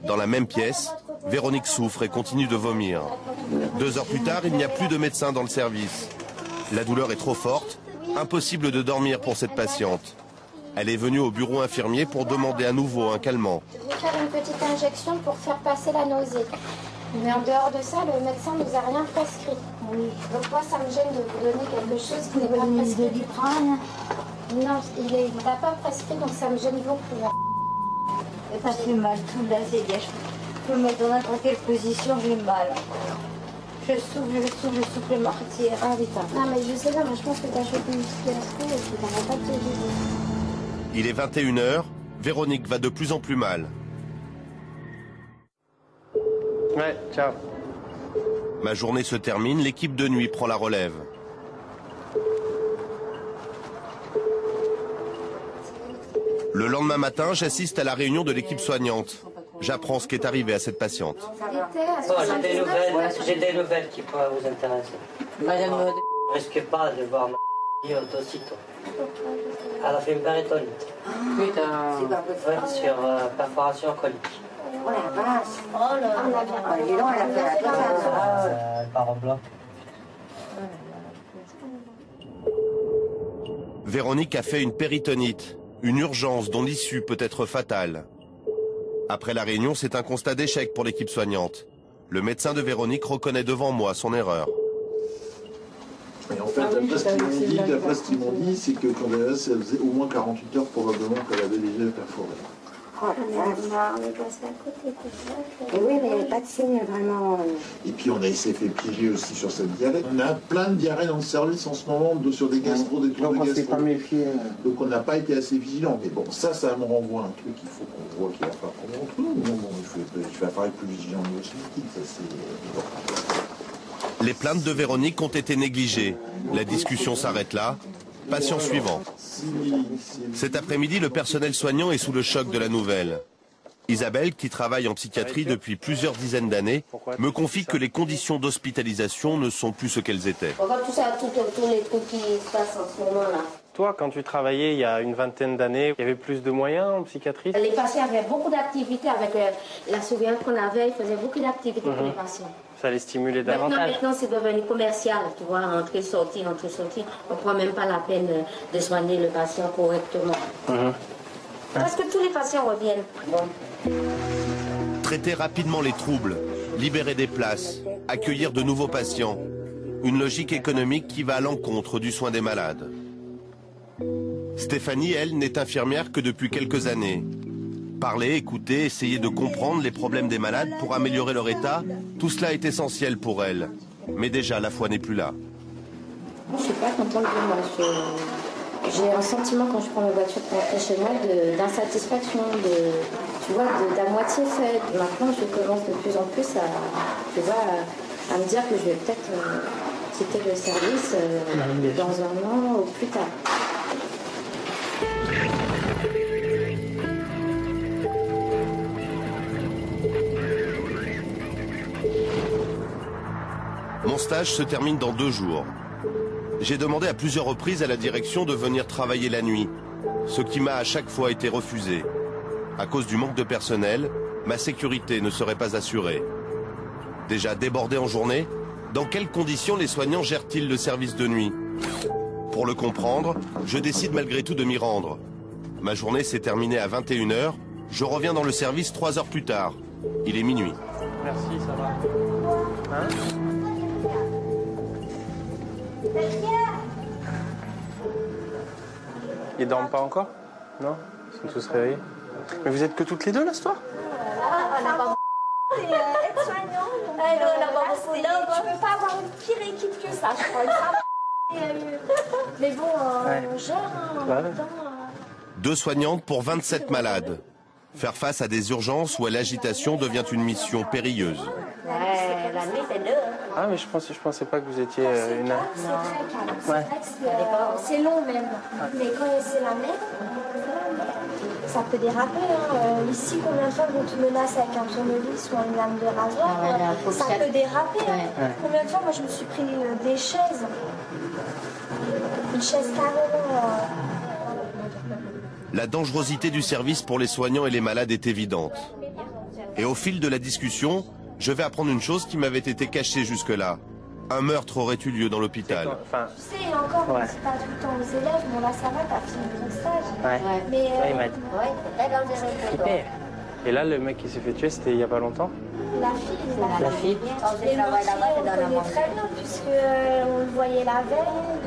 Dans la même pièce, Véronique souffre et continue de vomir. 2 heures plus tard, il n'y a plus de médecin dans le service. La douleur est trop forte, impossible de dormir pour cette patiente. Elle est venue au bureau infirmier pour demander à nouveau un calmant. Je vais faire une petite injection pour faire passer la nausée. Mais en dehors de ça, le médecin ne nous a rien prescrit. Donc moi, ça me gêne de vous donner quelque chose qui n'est pas prescrit. Non, il n'a pas prescrit, donc ça me gêne beaucoup. Et ça fait mal, tout là, c'est bien. Je peux me mettre dans n'importe quelle position, j'ai mal. Je souffle le martyr. Ah oui, non, mais je sais pas, mais je pense que tu as chopé une musculation et que tu n'arrêtes pas de te vider. Il est 21h, Véronique va de plus en plus mal. Ouais, ciao. Ma journée se termine, l'équipe de nuit prend la relève. Le lendemain matin, j'assiste à la réunion de l'équipe soignante. J'apprends ce qui est arrivé à cette patiente. J'ai des nouvelles qui pourraient vous intéresser. Madame, ne risquez pas de voir ma aussitôt. Elle a fait une péritonite. Putain. Sur perforation colique. Oh la vache. Oh là. Elle a fait la totale. Elle part en blanc. Véronique a fait une péritonite, une urgence dont l'issue peut être fatale. Après la réunion, c'est un constat d'échec pour l'équipe soignante. Le médecin de Véronique reconnaît devant moi son erreur. Et en fait, d'après ce qu'ils m'ont dit, c'est que quand elle faisait au moins 48 heures probablement qu'elle avait les yeux perforés. Oh la vache. On est passé à côté. Et oui, mais il n'y avait pas de signe vraiment. Et puis on s'est fait piéger aussi sur cette diarrhée. On a plein de diarrhées dans le service en ce moment, sur des gastro, des tours de gastro. Pas méfié. Donc on n'a pas été assez vigilants. Mais bon, ça me renvoie un truc qu'il faut qu'on voit qu'il va falloir qu'on entre nous. Bon, il va falloir être plus vigilant au niveau scientifique. Les plaintes de Véronique ont été négligées. La discussion s'arrête là. Patient suivant. Cet après-midi, le personnel soignant est sous le choc de la nouvelle. Isabelle, qui travaille en psychiatrie depuis plusieurs dizaines d'années, me confie que les conditions d'hospitalisation ne sont plus ce qu'elles étaient. On voit tout ça, tous les trucs qui se passent en ce moment-là. Toi, quand tu travaillais il y a une vingtaine d'années, il y avait plus de moyens en psychiatrie? Les patients avaient beaucoup d'activités avec la surveillance qu'on avait, ils faisaient beaucoup d'activités pour les patients. Ça les stimulait davantage. Maintenant c'est devenu commercial, tu vois, entrée-sortie. On ne prend même pas la peine de soigner le patient correctement. Parce que tous les patients reviennent. Bon. Traiter rapidement les troubles, libérer des places, accueillir de nouveaux patients. Une logique économique qui va à l'encontre du soin des malades. Stéphanie, elle, n'est infirmière que depuis quelques années. Parler, écouter, essayer de comprendre les problèmes des malades pour améliorer leur état, tout cela est essentiel pour elle. Mais déjà, la foi n'est plus là. Je ne suis pas contente de moi. J'ai un sentiment quand je prends ma voiture pour rentrer chez moi d'insatisfaction, d'à moitié fait. Maintenant, je commence de plus en plus à me dire que je vais peut-être quitter le service dans un an ou plus tard. Mon stage se termine dans 2 jours. J'ai demandé à plusieurs reprises à la direction de venir travailler la nuit, ce qui m'a à chaque fois été refusé. À cause du manque de personnel, ma sécurité ne serait pas assurée. Déjà débordé en journée, dans quelles conditions les soignants gèrent-ils le service de nuit? Pour le comprendre, je décide malgré tout de m'y rendre. Ma journée s'est terminée à 21h, je reviens dans le service 3 heures plus tard. Il est minuit. Merci, ça va. Hein? Ils dorment pas encore? Non? Ils sont tous réveillés? Mais vous êtes que toutes les deux là ce soir? On n'a pas c'est aide-soignant. Tu peux pas avoir une pire équipe que ça, je crois. Mais bon, on gère en même temps. 2 soignantes pour 27 malades. Faire face à des urgences ou à l'agitation devient une mission périlleuse. La nuit, c'est 2. Ah, mais je pensais pas que vous étiez une... C'est vrai que c'est long même. Mais quand c'est la mer, ça peut déraper. Hein. Ici, combien de fois on te menace avec un tournevis ou une lame de rasoir, ça peut déraper. Hein. Combien de fois, moi, je me suis pris des chaises. Une chaise carrément... La dangerosité du service pour les soignants et les malades est évidente. Et au fil de la discussion, je vais apprendre une chose qui m'avait été cachée jusque-là. Un meurtre aurait eu lieu dans l'hôpital. Tu sais, encore, on ne dit pas tout le temps aux élèves, bon là ça va, t'as fini ton stage. Mais il m'a dit. Super. Et là, le mec qui s'est fait tuer, c'était il y a pas longtemps? La fille. Et le meurtrier, on le connaît très bien, puisqu'on le voyait la veille.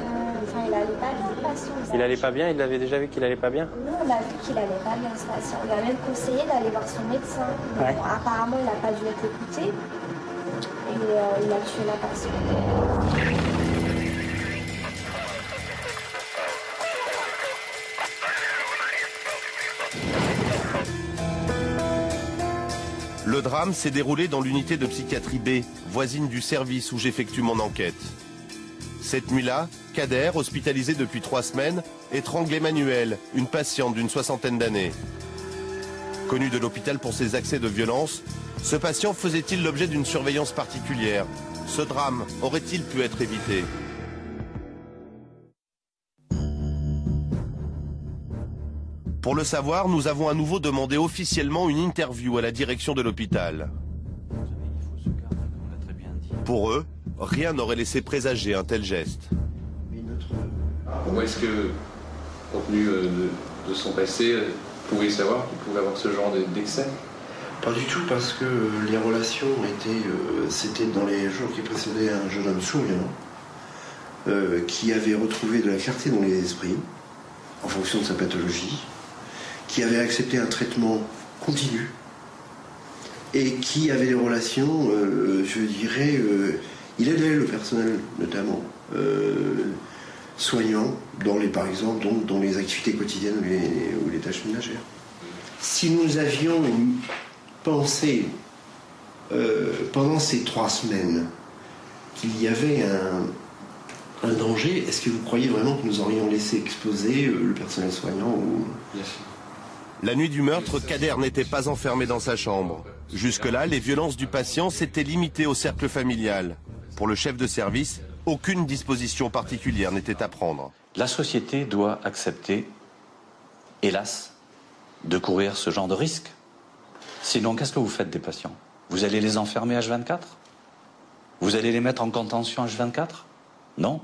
Enfin, il allait pas bien, le patient. Il allait pas bien? Il avait déjà vu qu'il allait pas bien? Nous, on a vu qu'il allait pas bien, ce patient. On lui a même conseillé d'aller voir son médecin. Bon, apparemment, il n'a pas dû être écouté. Et il a tué la patiente. Le drame s'est déroulé dans l'unité de psychiatrie B, voisine du service où j'effectue mon enquête. Cette nuit-là, Kader, hospitalisé depuis 3 semaines, étrangle Emmanuelle, une patiente d'une 60aine d'années. Connu de l'hôpital pour ses accès de violence, ce patient faisait-il l'objet d'une surveillance particulière? Ce drame aurait-il pu être évité? Pour le savoir, nous avons à nouveau demandé officiellement une interview à la direction de l'hôpital. Pour eux, rien n'aurait laissé présager un tel geste. Comment est-ce que, compte tenu de son passé, vous pouvez savoir qu'il pouvait avoir ce genre d'excès? Pas du tout, parce que les relations c'était dans les jours qui précédaient un jeune homme souriant, qui avait retrouvé de la clarté dans les esprits, en fonction de sa pathologie, qui avait accepté un traitement continu, et qui avait des relations, je dirais, il aidait le personnel, notamment soignant, par exemple, dans les activités quotidiennes ou les tâches ménagères. Si nous avions pensé, pendant ces 3 semaines, qu'il y avait un danger, est-ce que vous croyez vraiment que nous aurions laissé exposer le personnel soignant ou... Bien sûr. La nuit du meurtre, Kader n'était pas enfermé dans sa chambre. Jusque-là, les violences du patient s'étaient limitées au cercle familial. Pour le chef de service, aucune disposition particulière n'était à prendre. La société doit accepter, hélas, de courir ce genre de risque. Sinon, qu'est-ce que vous faites des patients? Vous allez les enfermer H24? Vous allez les mettre en contention H24? Non.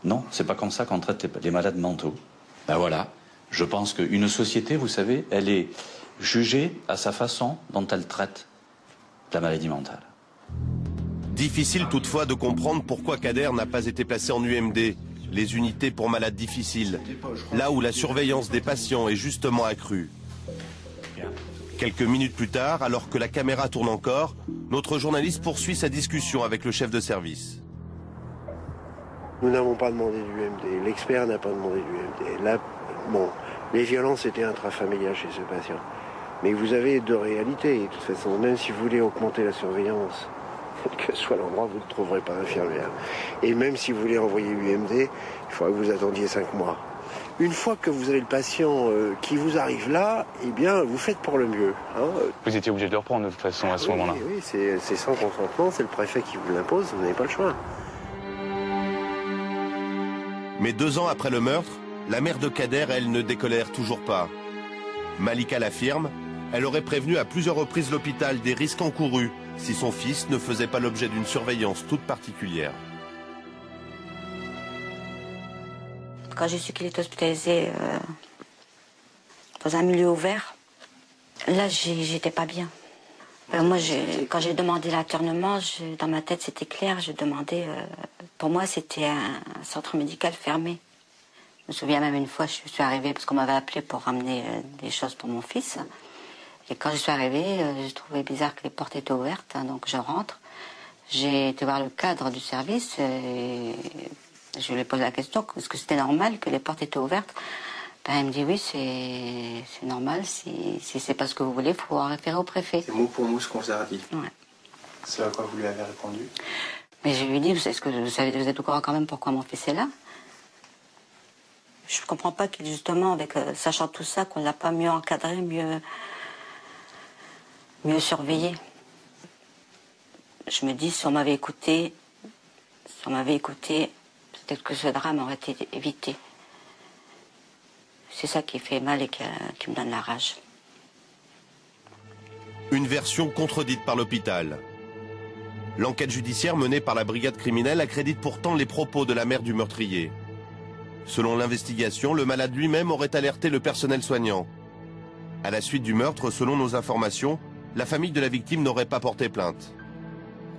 Non, c'est pas comme ça qu'on traite les malades mentaux. Ben voilà, je pense qu'une société, vous savez, elle est jugée à sa façon dont elle traite la maladie mentale. Difficile toutefois de comprendre pourquoi Kader n'a pas été placé en UMD, les unités pour malades difficiles, là où la surveillance des patients est justement accrue. Quelques minutes plus tard, alors que la caméra tourne encore, notre journaliste poursuit sa discussion avec le chef de service. Nous n'avons pas demandé d'UMD, l'expert n'a pas demandé d'UMD. Là, bon, les violences étaient intrafamiliales chez ce patient. Mais vous avez deux réalités, de toute façon. Même si vous voulez augmenter la surveillance, quel que soit l'endroit, vous ne trouverez pas d'infirmière. Et même si vous voulez envoyer UMD, il faudra que vous attendiez 5 mois. Une fois que vous avez le patient qui vous arrive là, eh bien, vous faites pour le mieux. Hein. Vous étiez obligé de le reprendre de toute façon à ce moment-là. Oui, c'est sans consentement, c'est le préfet qui vous l'impose, vous n'avez pas le choix. Mais 2 ans après le meurtre, la mère de Kader, elle, ne décolère toujours pas. Malika l'affirme, elle aurait prévenu à plusieurs reprises l'hôpital des risques encourus si son fils ne faisait pas l'objet d'une surveillance toute particulière. Quand j'ai su qu'il était hospitalisé dans un milieu ouvert, là, j'étais pas bien. Moi, quand j'ai demandé l'internement, dans ma tête, c'était clair. Je demandais... pour moi, c'était un centre médical fermé. Je me souviens même une fois, je suis arrivée parce qu'on m'avait appelé pour ramener des choses pour mon fils. Et quand je suis arrivée, j'ai trouvé bizarre que les portes étaient ouvertes. Hein, donc je rentre. J'ai été voir le cadre du service et je lui ai posé la question, est-ce que c'était normal que les portes étaient ouvertes? Ben, il me dit oui, c'est normal. Si c'est pas ce que vous voulez, il faut en référer au préfet. C'est mot pour mot ce qu'on vous a dit. Ouais. C'est à quoi vous lui avez répondu? Mais je lui ai dit, est-ce que vous êtes au courant quand même pourquoi mon fils est là? Je ne comprends pas qu'il, justement, avec sachant tout ça, qu'on ne l'a pas mieux encadré, mieux surveillé. Je me dis, si on m'avait écouté, peut-être que ce drame aurait été évité. C'est ça qui fait mal et qui me donne la rage. Une version contredite par l'hôpital. L'enquête judiciaire menée par la brigade criminelle accrédite pourtant les propos de la mère du meurtrier. Selon l'investigation, le malade lui-même aurait alerté le personnel soignant. À la suite du meurtre, selon nos informations, la famille de la victime n'aurait pas porté plainte.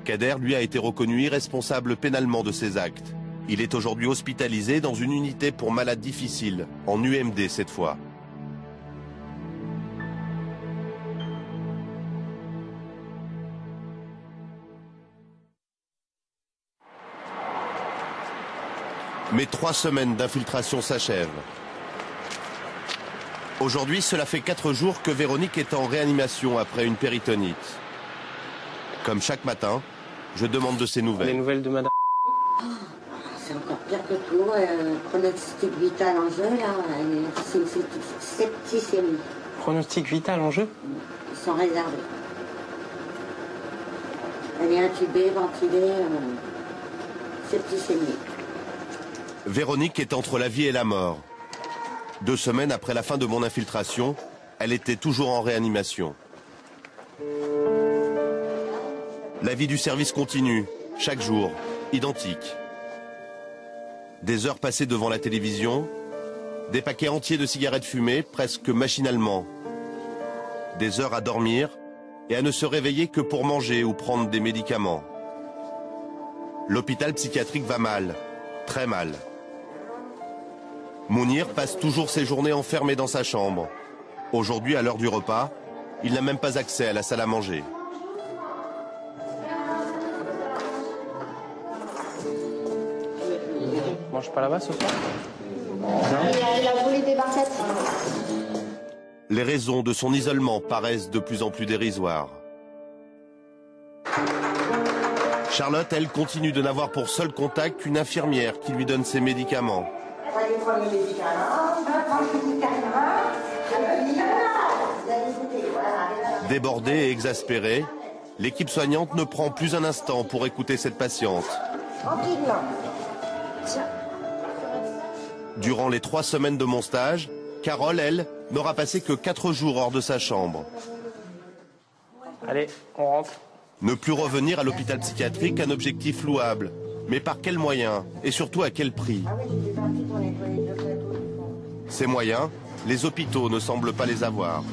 Kader, lui, a été reconnu irresponsable pénalement de ses actes. Il est aujourd'hui hospitalisé dans une unité pour malades difficiles, en UMD cette fois. Mais 3 semaines d'infiltration s'achèvent. Aujourd'hui, cela fait 4 jours que Véronique est en réanimation après une péritonite. Comme chaque matin, je demande de ses nouvelles. Les nouvelles de madame? C'est encore pire que tout. Pronostic vital en jeu, là, c'est septicémie. Pronostic vital en jeu? Ils sont réservés. Elle est intubée, ventilée, septicémie. Véronique est entre la vie et la mort. 2 semaines après la fin de mon infiltration, elle était toujours en réanimation. La vie du service continue, chaque jour, identique. Des heures passées devant la télévision, des paquets entiers de cigarettes fumées, presque machinalement. Des heures à dormir et à ne se réveiller que pour manger ou prendre des médicaments. L'hôpital psychiatrique va mal, très mal. Mounir passe toujours ses journées enfermé dans sa chambre. Aujourd'hui, à l'heure du repas, il n'a même pas accès à la salle à manger. Mange pas là-bas ce soir? Il a volé des barquettes. Les raisons de son isolement paraissent de plus en plus dérisoires. Charlotte, elle, continue de n'avoir pour seul contact qu'une infirmière qui lui donne ses médicaments. Débordée et exaspérée, l'équipe soignante ne prend plus un instant pour écouter cette patiente. Tranquillement. Tiens. Durant les 3 semaines de mon stage, Carole, elle, n'aura passé que 4 jours hors de sa chambre. Allez, on rentre. Ne plus revenir à l'hôpital psychiatrique, un objectif louable. Mais par quels moyens? Et surtout à quel prix? Ces moyens, les hôpitaux ne semblent pas les avoir.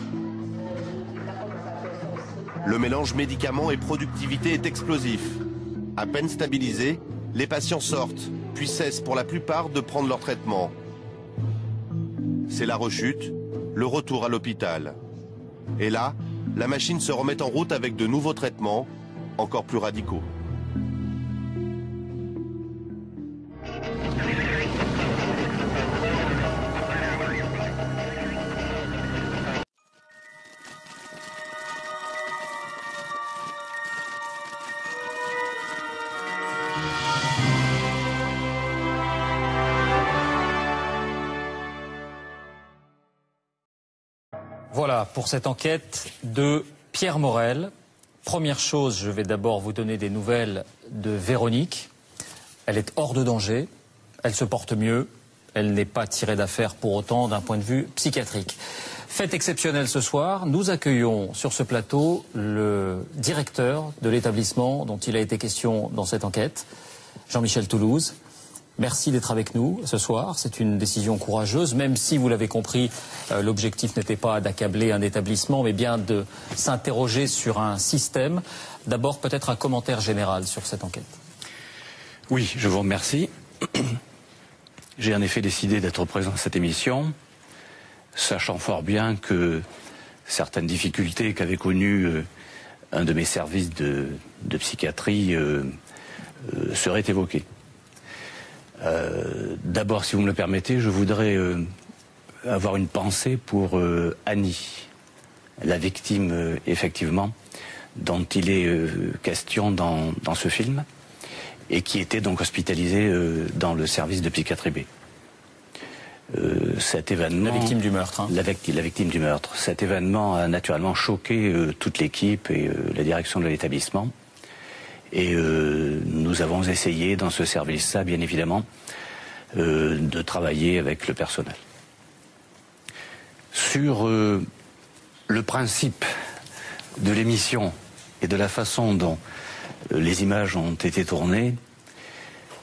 Le mélange médicaments et productivité est explosif. À peine stabilisés, les patients sortent, puis cessent pour la plupart de prendre leur traitement. C'est la rechute, le retour à l'hôpital. Et là, la machine se remet en route avec de nouveaux traitements, encore plus radicaux. Voilà pour cette enquête de Pierre Morel. Première chose, je vais d'abord vous donner des nouvelles de Véronique. Elle est hors de danger, elle se porte mieux, elle n'est pas tirée d'affaire pour autant d'un point de vue psychiatrique. Fait exceptionnel ce soir, nous accueillons sur ce plateau le directeur de l'établissement dont il a été question dans cette enquête, Jean-Michel Toulouse. Merci d'être avec nous ce soir. C'est une décision courageuse, même si, vous l'avez compris, l'objectif n'était pas d'accabler un établissement, mais bien de s'interroger sur un système. D'abord, peut-être un commentaire général sur cette enquête. Oui, je vous remercie. J'ai en effet décidé d'être présent à cette émission, sachant fort bien que certaines difficultés qu'avait connues un de mes services de psychiatrie seraient évoquées. D'abord, si vous me le permettez, je voudrais avoir une pensée pour Annie, la victime, effectivement, dont il est question dans ce film, et qui était donc hospitalisée dans le service de psychiatrie B. Cet événement... La victime du meurtre. Hein. La victime du meurtre. Cet événement a naturellement choqué toute l'équipe et la direction de l'établissement. Et nous avons essayé dans ce service-là, bien évidemment, de travailler avec le personnel. Sur le principe de l'émission et de la façon dont les images ont été tournées,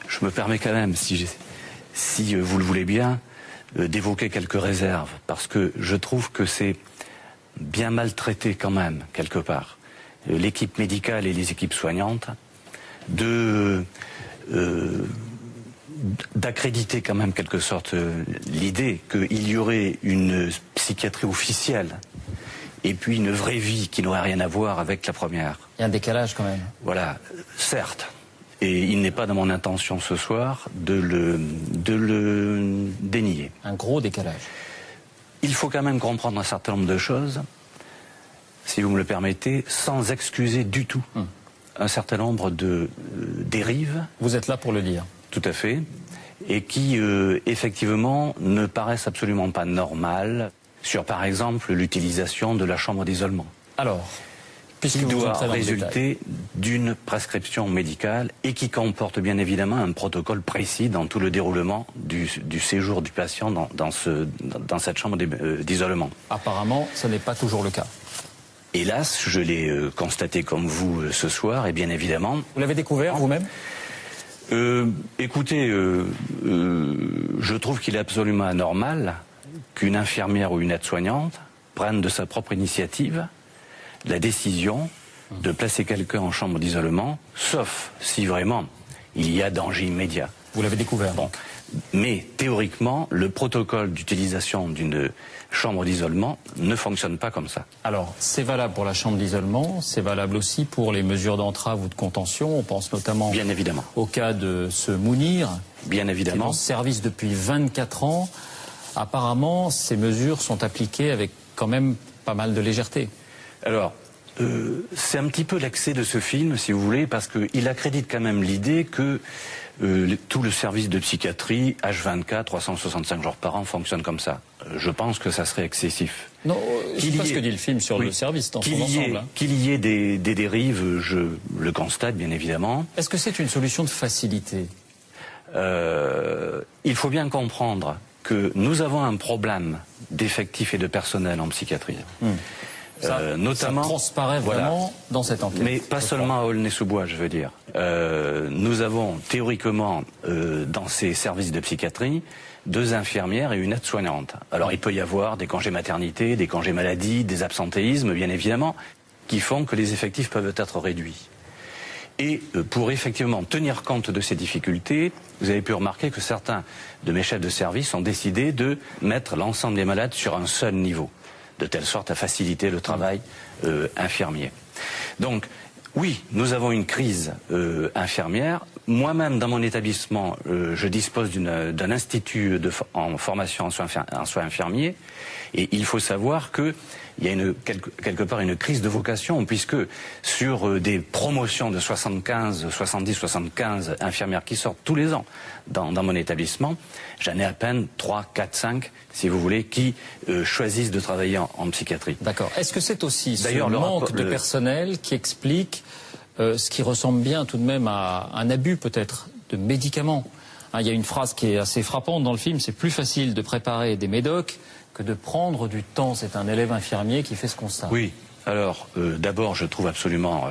je me permets quand même, si vous le voulez bien, d'évoquer quelques réserves, parce que je trouve que c'est bien maltraité quand même, quelque part. L'équipe médicale et les équipes soignantes d'accréditer quand même quelque sorte l'idée qu'il y aurait une psychiatrie officielle et puis une vraie vie qui n'aurait rien à voir avec la première. Il y a un décalage quand même. Voilà, certes. Et il n'est pas dans mon intention ce soir de le dénier. Un gros décalage. Il faut quand même comprendre un certain nombre de choses, si vous me le permettez, sans excuser du tout un certain nombre de dérives. Vous êtes là pour le dire. Tout à fait. Et qui, effectivement, ne paraissent absolument pas normales sur, par exemple, l'utilisation de la chambre d'isolement. Alors, qui doit résulter d'une prescription médicale et qui comporte bien évidemment un protocole précis dans tout le déroulement du séjour du patient dans cette chambre d'isolement. Apparemment, ce n'est pas toujours le cas. Hélas, je l'ai constaté comme vous ce soir, et bien évidemment... Vous l'avez découvert vous-même ? Écoutez, je trouve qu'il est absolument anormal qu'une infirmière ou une aide-soignante prenne de sa propre initiative la décision de placer quelqu'un en chambre d'isolement, sauf si vraiment il y a danger immédiat. Vous l'avez découvert. Bon. Mais théoriquement, le protocole d'utilisation d'une chambre d'isolement ne fonctionne pas comme ça. Alors, c'est valable pour la chambre d'isolement, c'est valable aussi pour les mesures d'entrave ou de contention. On pense notamment bien évidemment au cas de ce Mounir, bien évidemment, qui est en service depuis 24 ans. Apparemment, ces mesures sont appliquées avec quand même pas mal de légèreté. Alors, c'est un petit peu l'excès de ce film, si vous voulez, parce qu'il accrédite quand même l'idée que tout le service de psychiatrie, H24, 365 jours par an, fonctionne comme ça. Je pense que ça serait excessif. Non, c'est pas ce que dit le film sur le service dans son ensemble. Qu'il y ait des dérives, je le constate, bien évidemment. Est-ce que c'est une solution de facilité ? Il faut bien comprendre que nous avons un problème d'effectifs et de personnel en psychiatrie. Notamment, ça transparaît vraiment dans cette enquête. Mais pas seulement à Aulnay-sous-Bois, je veux dire. Nous avons théoriquement, dans ces services de psychiatrie, 2 infirmières et une aide-soignante. Alors il peut y avoir des congés maternité, des congés maladie, des absentéismes, bien évidemment, qui font que les effectifs peuvent être réduits. Et pour effectivement tenir compte de ces difficultés, vous avez pu remarquer que certains de mes chefs de service ont décidé de mettre l'ensemble des malades sur un seul niveau, de telle sorte à faciliter le travail infirmier. Donc, oui, nous avons une crise infirmière. Moi-même, dans mon établissement, je dispose d'un institut en formation en soins infirmiers. Et il faut savoir qu'il y a quelque part une crise de vocation, puisque sur des promotions de 70, 75 infirmières qui sortent tous les ans dans mon établissement, j'en ai à peine 3, 4, 5, si vous voulez, qui choisissent de travailler en psychiatrie. D'accord. Est-ce que c'est aussi ce manque de personnel qui explique ce qui ressemble bien tout de même à un abus peut-être de médicaments? Il y a une phrase qui est assez frappante dans le film, c'est plus facile de préparer des médocs que de prendre du temps. C'est un élève infirmier qui fait ce constat. Oui. Alors, d'abord, je trouve absolument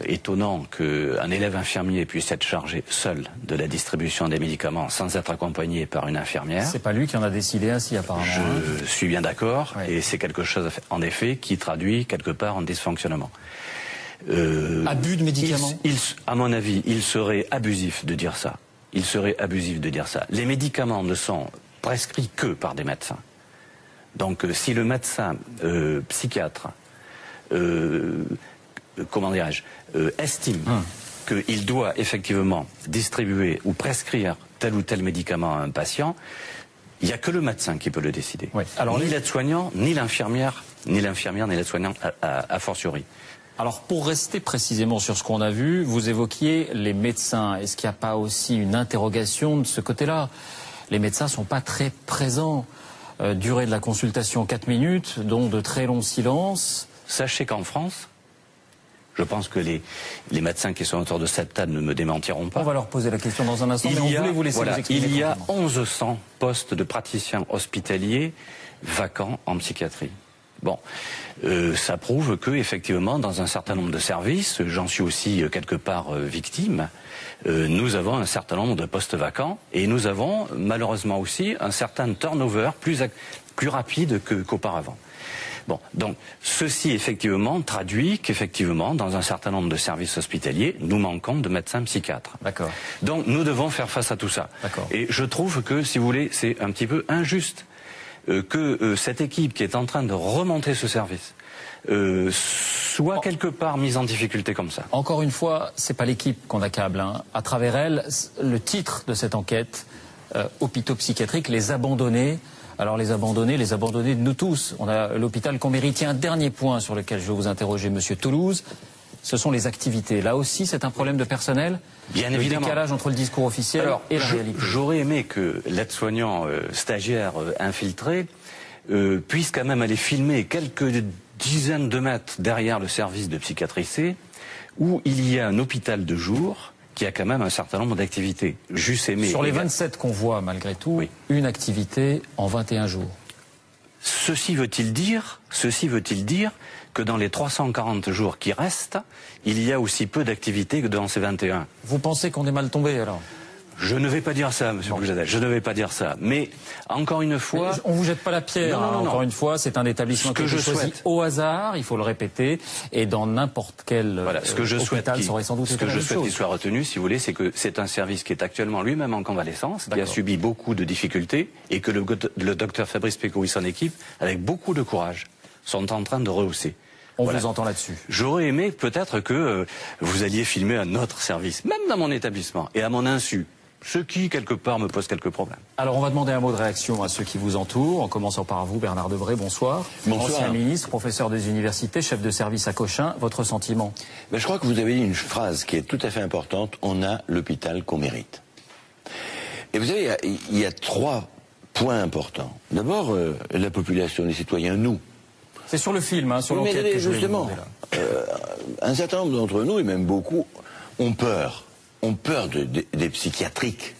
étonnant qu'un élève infirmier puisse être chargé seul de la distribution des médicaments sans être accompagné par une infirmière. C'est pas lui qui en a décidé ainsi, apparemment. Je suis bien d'accord, et c'est quelque chose, en effet, qui traduit quelque part un dysfonctionnement. Abus de médicaments. À mon avis, il serait abusif de dire ça. Il serait abusif de dire ça. Les médicaments ne sont prescrits que par des médecins. Donc, si le médecin psychiatre comment dirais-je, estime qu'il doit effectivement distribuer ou prescrire tel ou tel médicament à un patient, il n'y a que le médecin qui peut le décider. Oui. Alors, ni l'aide-soignant, ni l'infirmière, ni l'aide-soignant a fortiori. Alors pour rester précisément sur ce qu'on a vu, vous évoquiez les médecins. Est-ce qu'il n'y a pas aussi une interrogation de ce côté-là? Les médecins ne sont pas très présents. Durée de la consultation 4 minutes, dont de très longs silences. Sachez qu'en France, je pense que les médecins qui sont autour de cette table ne me démentiront pas. On va leur poser la question dans un instant, mais on voulait vous laisser vous exprimer. Il y a 1100 postes de praticiens hospitaliers vacants en psychiatrie. Bon, ça prouve que effectivement, dans un certain nombre de services, j'en suis aussi quelque part victime, nous avons un certain nombre de postes vacants et nous avons malheureusement aussi un certain turnover plus rapide qu'auparavant. Bon, donc ceci effectivement traduit qu'effectivement, dans un certain nombre de services hospitaliers, nous manquons de médecins psychiatres. D'accord. Donc nous devons faire face à tout ça. D'accord. Et je trouve que, si vous voulez, c'est un petit peu injuste que cette équipe qui est en train de remonter ce service soit quelque part mise en difficulté comme ça. Encore une fois, c'est pas l'équipe qu'on accable. Hein. À travers elle, le titre de cette enquête, hôpitaux psychiatriques, les abandonnés. Alors les abandonnés de nous tous. On a l'hôpital qu'on mérite. Un dernier point sur lequel je vais vous interroger, Monsieur Toulouse, ce sont les activités. Là aussi, c'est un problème de personnel. Bien évidemment. Le décalage entre le discours officiel et la réalité. J'aurais aimé que l'aide-soignant stagiaire infiltré puisse quand même aller filmer quelques dizaines de mètres derrière le service de psychiatrie C, où il y a un hôpital de jour qui a quand même un certain nombre d'activités. Juste aimé. Sur les 27 qu'on voit, malgré tout, oui. Une activité en 21 jours. Ceci veut-il dire que dans les 340 jours qui restent, il y a aussi peu d'activités que dans ces 21? Vous pensez qu'on est mal tombé alors? Je ne vais pas dire ça, Monsieur Boujadel, je ne vais pas dire ça. Mais, encore une fois... On ne vous jette pas la pierre, non. Encore une fois, c'est un établissement que je choisi au hasard, il faut le répéter, et dans n'importe quel hôpital, ça aurait sans doute été la même chose. Ce que je souhaite qu'il soit retenu, si vous voulez, c'est que c'est un service qui est actuellement lui-même en convalescence, qui a subi beaucoup de difficultés, et que le docteur Fabrice Pécaud et son équipe, avec beaucoup de courage, sont en train de rehausser. On vous entend là-dessus. J'aurais aimé peut-être que vous alliez filmer un autre service, même dans mon établissement, et à mon insu. Ce qui, quelque part, me pose quelques problèmes. Alors, on va demander un mot de réaction à ceux qui vous entourent, en commençant par vous, Bernard Debré, bonsoir. Bonsoir. Ancien ministre, professeur des universités, chef de service à Cochin, votre sentiment? Je crois que vous avez dit une phrase qui est tout à fait importante, on a l'hôpital qu'on mérite. Et vous savez, il y a 3 points importants. D'abord, la population, les citoyens, nous. C'est sur le film, sur l'enquête que je voulais justement, un certain nombre d'entre nous, et même beaucoup, ont peur. Ont peur des psychiatriques.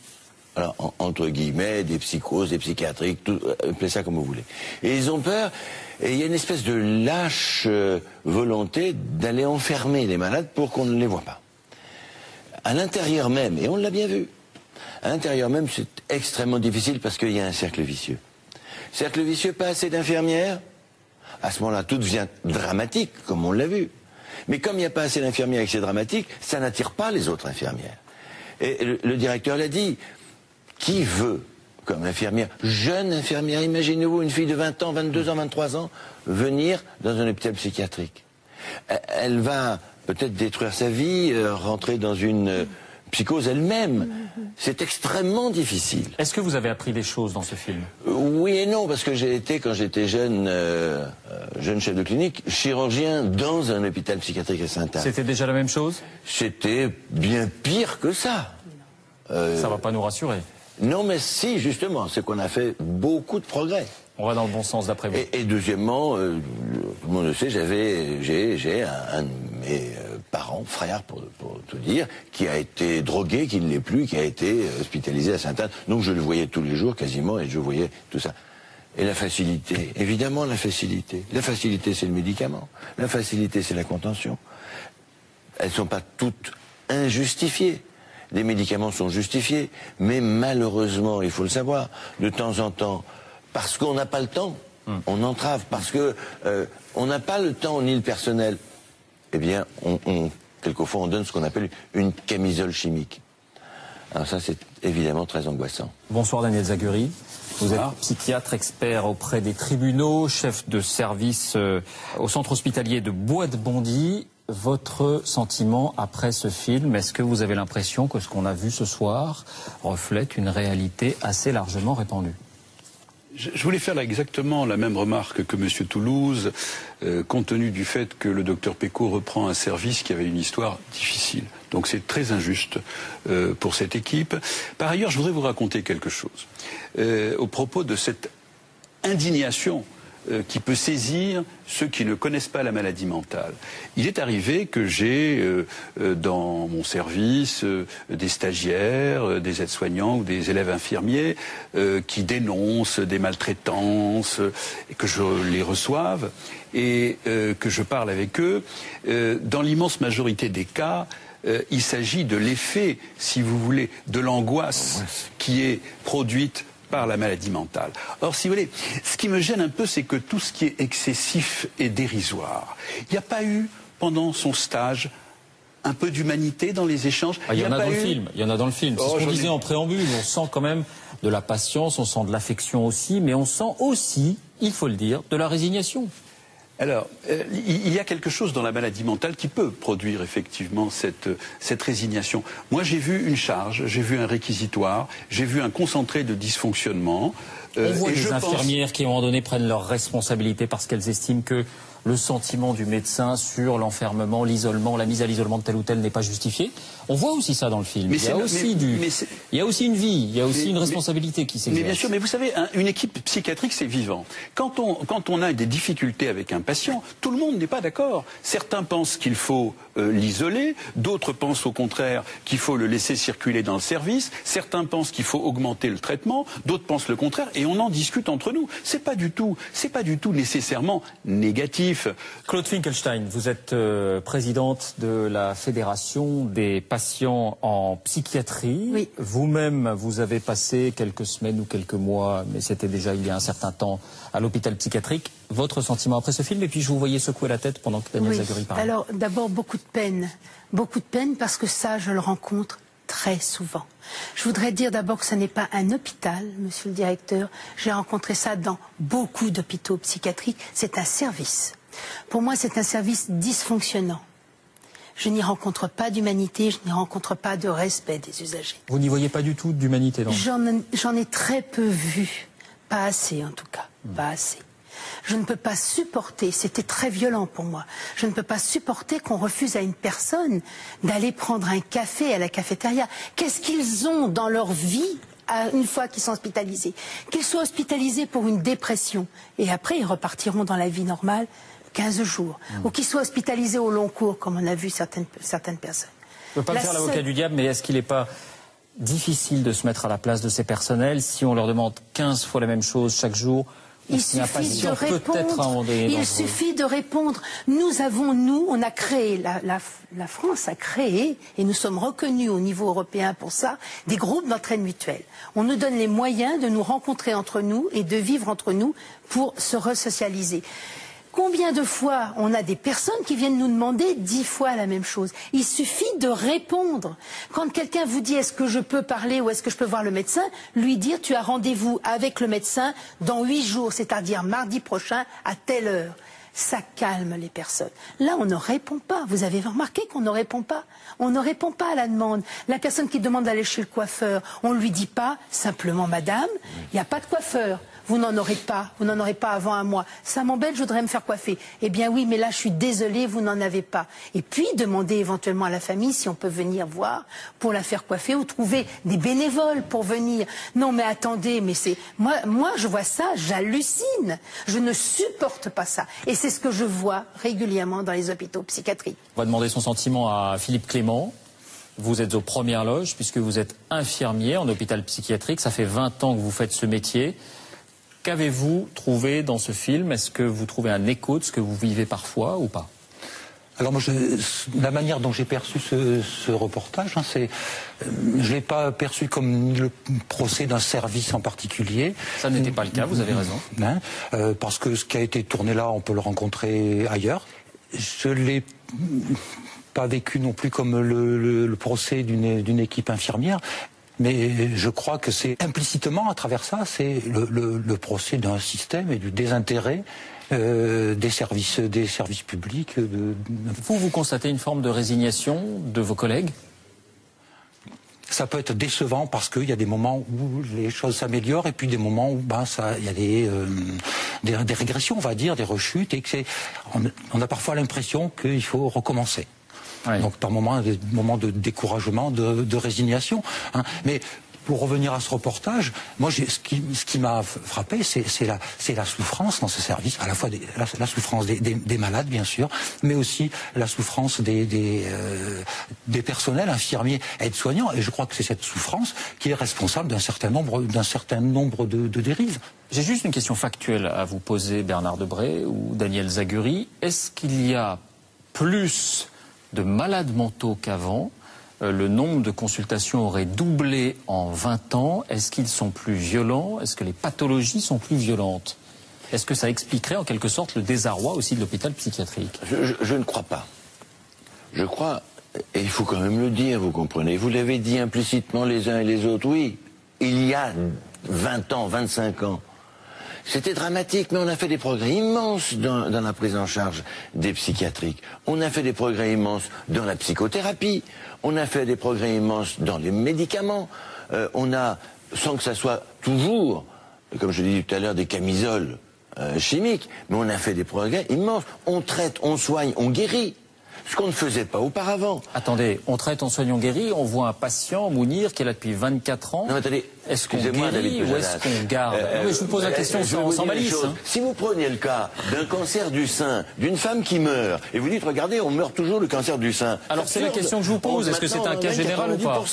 alors, entre guillemets, des psychoses, des psychiatriques, tout, appelez ça comme vous voulez. Et ils ont peur, et il y a une espèce de lâche volonté d'aller enfermer les malades pour qu'on ne les voit pas. À l'intérieur même, et on l'a bien vu, à l'intérieur même, c'est extrêmement difficile parce qu'il y a un cercle vicieux. Cercle vicieux, pas assez d'infirmières. À ce moment-là, tout devient dramatique, comme on l'a vu. Mais comme il n'y a pas assez d'infirmières et que c'est dramatique, ça n'attire pas les autres infirmières. Et le directeur l'a dit. Qui veut, comme infirmière, jeune infirmière, imaginez-vous une fille de 20 ans, 22 ans, 23 ans, venir dans un hôpital psychiatrique. Elle va peut-être détruire sa vie, rentrer dans une psychose elle-même. C'est extrêmement difficile. Est-ce que vous avez appris des choses dans ce film? Oui et non, parce que j'ai été, quand j'étais jeune chef de clinique, chirurgien dans un hôpital psychiatrique à Sainte-Anne. C'était déjà la même chose? C'était bien pire que ça. Ça va pas nous rassurer. Non, mais si, justement, c'est qu'on a fait beaucoup de progrès. On va dans le bon sens d'après vous. Et deuxièmement, tout le monde le sait, j'ai un de mes parents, frère pour tout dire, qui a été drogué, qui ne l'est plus, qui a été hospitalisé à Sainte-Anne. Donc je le voyais tous les jours quasiment, et je voyais tout ça. Et la facilité, évidemment la facilité. La facilité, c'est le médicament. La facilité, c'est la contention. Elles ne sont pas toutes injustifiées. Les médicaments sont justifiés, mais malheureusement, il faut le savoir, de temps en temps, parce qu'on n'a pas le temps, on entrave, parce que on n'a pas le temps ni le personnel, eh bien, quelquefois on donne ce qu'on appelle une camisole chimique. Alors ça, c'est évidemment très angoissant. Bonsoir Daniel Zaguri. Vous êtes psychiatre, expert auprès des tribunaux, chef de service au centre hospitalier de Bois-de-Bondy. Votre sentiment après ce film, est-ce que vous avez l'impression que ce qu'on a vu ce soir reflète une réalité assez largement répandue? Je voulais faire exactement la même remarque que M. Toulouse, compte tenu du fait que le docteur Pécaud reprend un service qui avait une histoire difficile. Donc c'est très injuste pour cette équipe. Par ailleurs, je voudrais vous raconter quelque chose au propos de cette indignation qui peut saisir ceux qui ne connaissent pas la maladie mentale. Il est arrivé que j'ai dans mon service des stagiaires, des aides-soignants ou des élèves infirmiers qui dénoncent des maltraitances, et que je les reçoive et que je parle avec eux. Dans l'immense majorité des cas, il s'agit de l'effet, si vous voulez, de l'angoisse qui est produite par la maladie mentale. Or, si vous voulez, ce qui me gêne un peu, c'est que tout ce qui est excessif et dérisoire. Il n'y a pas eu, pendant son stage, un peu d'humanité dans les échanges. Il y en a dans le film. Il y en a dans le film. C'est ce qu'on disait en préambule. On sent quand même de la patience, on sent de l'affection aussi, mais on sent aussi, il faut le dire, de la résignation. Alors, il y a quelque chose dans la maladie mentale qui peut produire effectivement cette résignation. Moi, j'ai vu une charge, j'ai vu un réquisitoire, j'ai vu un concentré de dysfonctionnement. On voit des infirmières qui, à un moment donné, prennent leurs responsabilités parce qu'elles estiment que le sentiment du médecin sur l'enfermement, l'isolement, la mise à l'isolement de tel ou tel n'est pas justifié. On voit aussi ça dans le film. Il y a aussi une vie, il y a aussi une responsabilité qui s'exerce. Mais bien sûr, mais vous savez, une équipe psychiatrique, c'est vivant. Quand on a des difficultés avec un patient, tout le monde n'est pas d'accord. Certains pensent qu'il faut l'isoler, d'autres pensent au contraire qu'il faut le laisser circuler dans le service, certains pensent qu'il faut augmenter le traitement, d'autres pensent le contraire, et on en discute entre nous. C'est pas du tout nécessairement négatif. Claude Finkelstein, vous êtes présidente de la Fédération des patients en psychiatrie. Oui. Vous-même, vous avez passé quelques semaines ou quelques mois, mais c'était déjà il y a un certain temps, à l'hôpital psychiatrique. Votre sentiment après ce film, et puis je vous voyais secouer la tête pendant que Daniel Zaguri parlait. Alors d'abord beaucoup de peine parce que ça, je le rencontre très souvent. Je voudrais dire d'abord que ce n'est pas un hôpital, monsieur le directeur. J'ai rencontré ça dans beaucoup d'hôpitaux psychiatriques. C'est un service. Pour moi, c'est un service dysfonctionnant. Je n'y rencontre pas d'humanité, je n'y rencontre pas de respect des usagers. Vous n'y voyez pas du tout d'humanité, non? J'en ai très peu vu. Pas assez, en tout cas. Pas assez. Je ne peux pas supporter, c'était très violent pour moi, je ne peux pas supporter qu'on refuse à une personne d'aller prendre un café à la cafétéria. Qu'est-ce qu'ils ont dans leur vie une fois qu'ils sont hospitalisés? Qu'ils soient hospitalisés pour une dépression et après ils repartiront dans la vie normale 15 jours. Ou qu'ils soient hospitalisés au long cours, comme on a vu certaines personnes. Je ne veux pas me faire l'avocat du diable, mais est-ce qu'il n'est pas difficile de se mettre à la place de ces personnels si on leur demande 15 fois la même chose chaque jour. Il suffit de répondre. Il suffit de répondre. On a créé, la France a créé, et nous sommes reconnus au niveau européen pour ça, des groupes d'entraide mutuelle. On nous donne les moyens de nous rencontrer entre nous et de vivre entre nous pour se resocialiser. Combien de fois on a des personnes qui viennent nous demander 10 fois la même chose? Il suffit de répondre. Quand quelqu'un vous dit est-ce que je peux parler ou est-ce que je peux voir le médecin, lui dire tu as rendez-vous avec le médecin dans 8 jours, c'est-à-dire mardi prochain à telle heure. Ça calme les personnes. Là, on ne répond pas. Vous avez remarqué qu'on ne répond pas. On ne répond pas à la demande. La personne qui demande d'aller chez le coiffeur, on ne lui dit pas simplement madame, il n'y a pas de coiffeur. Vous n'en aurez pas avant un mois. Ça m'embête, je voudrais me faire coiffer. Eh bien oui, mais là, je suis désolée, vous n'en avez pas. Et puis, demander éventuellement à la famille si on peut venir voir pour la faire coiffer ou trouver des bénévoles pour venir. Non, mais attendez, mais c'est... Moi, je vois ça, j'hallucine. Je ne supporte pas ça. Et c'est ce que je vois régulièrement dans les hôpitaux psychiatriques. On va demander son sentiment à Philippe Clément. Vous êtes aux premières loges puisque vous êtes infirmier en hôpital psychiatrique. Ça fait 20 ans que vous faites ce métier. Qu'avez-vous trouvé dans ce film? Est-ce que vous trouvez un écho de ce que vous vivez parfois ou pas? Alors moi, la manière dont j'ai perçu ce reportage, je ne l'ai pas perçu comme le procès d'un service en particulier. Ça n'était pas le cas, vous avez raison. Parce que ce qui a été tourné là, on peut le rencontrer ailleurs. Je ne l'ai pas vécu non plus comme le procès d'une équipe infirmière. Mais je crois que c'est implicitement, à travers ça, c'est le procès d'un système et du désintérêt des services publics. Vous constatez une forme de résignation de vos collègues? Ça peut être décevant parce qu'il y a des moments où les choses s'améliorent et puis des moments où il y a des régressions, on va dire, des rechutes, et que on a parfois l'impression qu'il faut recommencer. Oui. Donc par moments, des moments de découragement, de résignation. Mais pour revenir à ce reportage, moi, ce qui m'a frappé, c'est la souffrance dans ce service, à la fois la souffrance des malades, bien sûr, mais aussi la souffrance des personnels infirmiers, aides-soignants. Et je crois que c'est cette souffrance qui est responsable d'un certain nombre de dérives. J'ai juste une question factuelle à vous poser, Bernard Debré ou Daniel Zaguri. Est-ce qu'il y a plus de malades mentaux qu'avant? Le nombre de consultations aurait doublé en 20 ans. Est-ce qu'ils sont plus violents? Est-ce que les pathologies sont plus violentes? Est-ce que ça expliquerait en quelque sorte le désarroi aussi de l'hôpital psychiatrique? Je ne crois pas. Je crois, et il faut quand même le dire, vous comprenez, vous l'avez dit implicitement les uns et les autres, oui, il y a 20 ans, 25 ans, c'était dramatique, mais on a fait des progrès immenses dans la prise en charge des psychiatriques. On a fait des progrès immenses dans la psychothérapie. On a fait des progrès immenses dans les médicaments. On a, sans que ça soit toujours, comme je l'ai dit tout à l'heure, des camisoles chimiques, mais on a fait des progrès immenses. On traite, on soigne, on guérit. Ce qu'on ne faisait pas auparavant. Attendez, on traite, on soigne, on guérit, on voit un patient, Mounir, qui est là depuis 24 ans. Non, attendez, est-ce qu'on guérit ou est-ce qu'on garde? Je vous pose la question sans malice. Si vous preniez le cas d'un cancer du sein, d'une femme qui meurt, et vous dites, regardez, on meurt toujours le cancer du sein. Alors c'est la question que je vous pose, est-ce que c'est un cas général ou pas?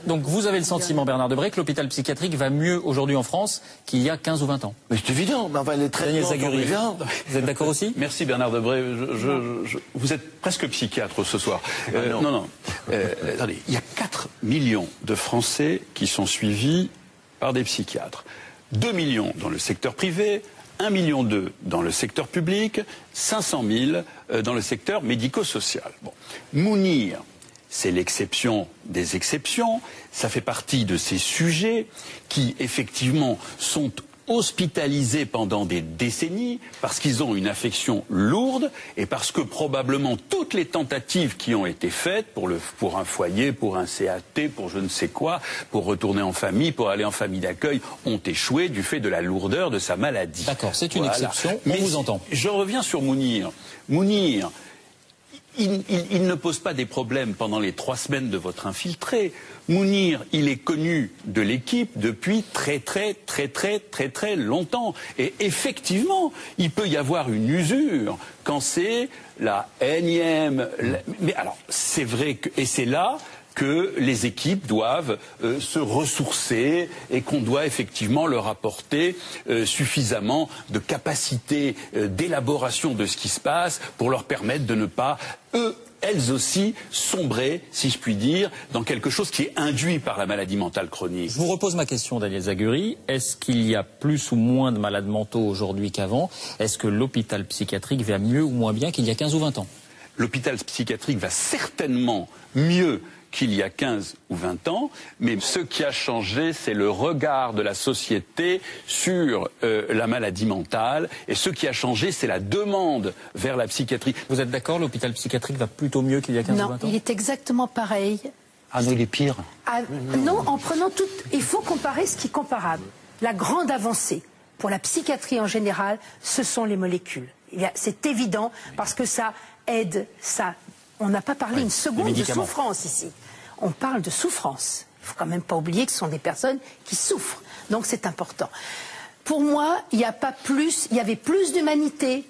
Donc vous avez le sentiment, Bernard Debré, que l'hôpital psychiatrique va mieux aujourd'hui en France qu'il y a 15 ou 20 ans? Mais c'est évident, les traitements sont différents. Vous êtes d'accord aussi? Merci Bernard Debré, vous êtes presque psychiatre ce soir. Non. Attendez, il y a 4 millions de Français qui sont suivis par des psychiatres. 2 millions dans le secteur privé, 1,2 million dans le secteur public, 500 000 dans le secteur médico-social. Bon. Mounir, c'est l'exception des exceptions, ça fait partie de ces sujets qui, effectivement, sont hospitalisés pendant des décennies parce qu'ils ont une affection lourde et parce que probablement toutes les tentatives qui ont été faites pour un foyer, pour un CAT, pour je ne sais quoi, pour retourner en famille, pour aller en famille d'accueil, ont échoué du fait de la lourdeur de sa maladie. D'accord, c'est une exception, on vous entend. Je reviens sur Mounir. Mounir, il ne pose pas des problèmes pendant les 3 semaines de votre infiltré. Mounir, il est connu de l'équipe depuis très longtemps. Et effectivement, il peut y avoir une usure quand c'est la énième... Mais alors, c'est vrai que... Et c'est là que les équipes doivent se ressourcer et qu'on doit effectivement leur apporter suffisamment de capacité d'élaboration de ce qui se passe pour leur permettre de ne pas, elles aussi, sombrer, si je puis dire, dans quelque chose qui est induit par la maladie mentale chronique. Je vous repose ma question, Daniel Zaguri. Est-ce qu'il y a plus ou moins de malades mentaux aujourd'hui qu'avant? Est-ce que l'hôpital psychiatrique va mieux ou moins bien qu'il y a 15 ou 20 ans? L'hôpital psychiatrique va certainement mieux qu'il y a 15 ou 20 ans, mais ce qui a changé, c'est le regard de la société sur la maladie mentale, et ce qui a changé, c'est la demande vers la psychiatrie. Vous êtes d'accord, l'hôpital psychiatrique va plutôt mieux qu'il y a 15 ou 20 ans? Non, il est exactement pareil. Ah non, il est pire. Non, en prenant tout... Il faut comparer ce qui est comparable. La grande avancée pour la psychiatrie en général, ce sont les molécules. C'est évident, parce que ça aide, ça... On n'a pas parlé une seconde de souffrance ici. On parle de souffrance. Il ne faut quand même pas oublier que ce sont des personnes qui souffrent. Donc c'est important. Pour moi, il y avait plus d'humanité.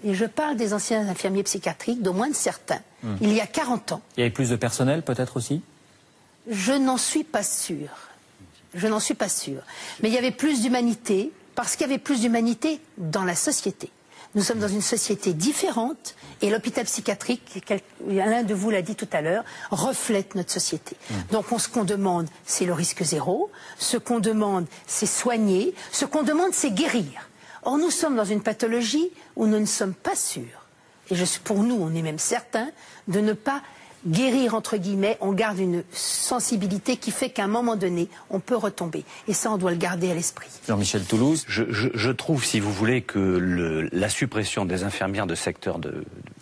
Et je parle des anciens infirmiers psychiatriques, d'au moins de certains. Il y a 40 ans. Il y avait plus de personnel peut-être aussi? Je n'en suis pas sûre. Je n'en suis pas sûre. Mais il y avait plus d'humanité, parce qu'il y avait plus d'humanité dans la société. Nous sommes dans une société différente et l'hôpital psychiatrique, l'un de vous l'a dit tout à l'heure, reflète notre société. Donc ce qu'on demande, c'est le risque zéro. Ce qu'on demande, c'est soigner. Ce qu'on demande, c'est guérir. Or, nous sommes dans une pathologie où nous ne sommes pas sûrs. Et pour nous, on est même certain de ne pas guérir, entre guillemets. On garde une sensibilité qui fait qu'à un moment donné, on peut retomber. Et ça, on doit le garder à l'esprit. Jean-Michel Toulouse. Je trouve, si vous voulez, que la suppression des infirmières de secteur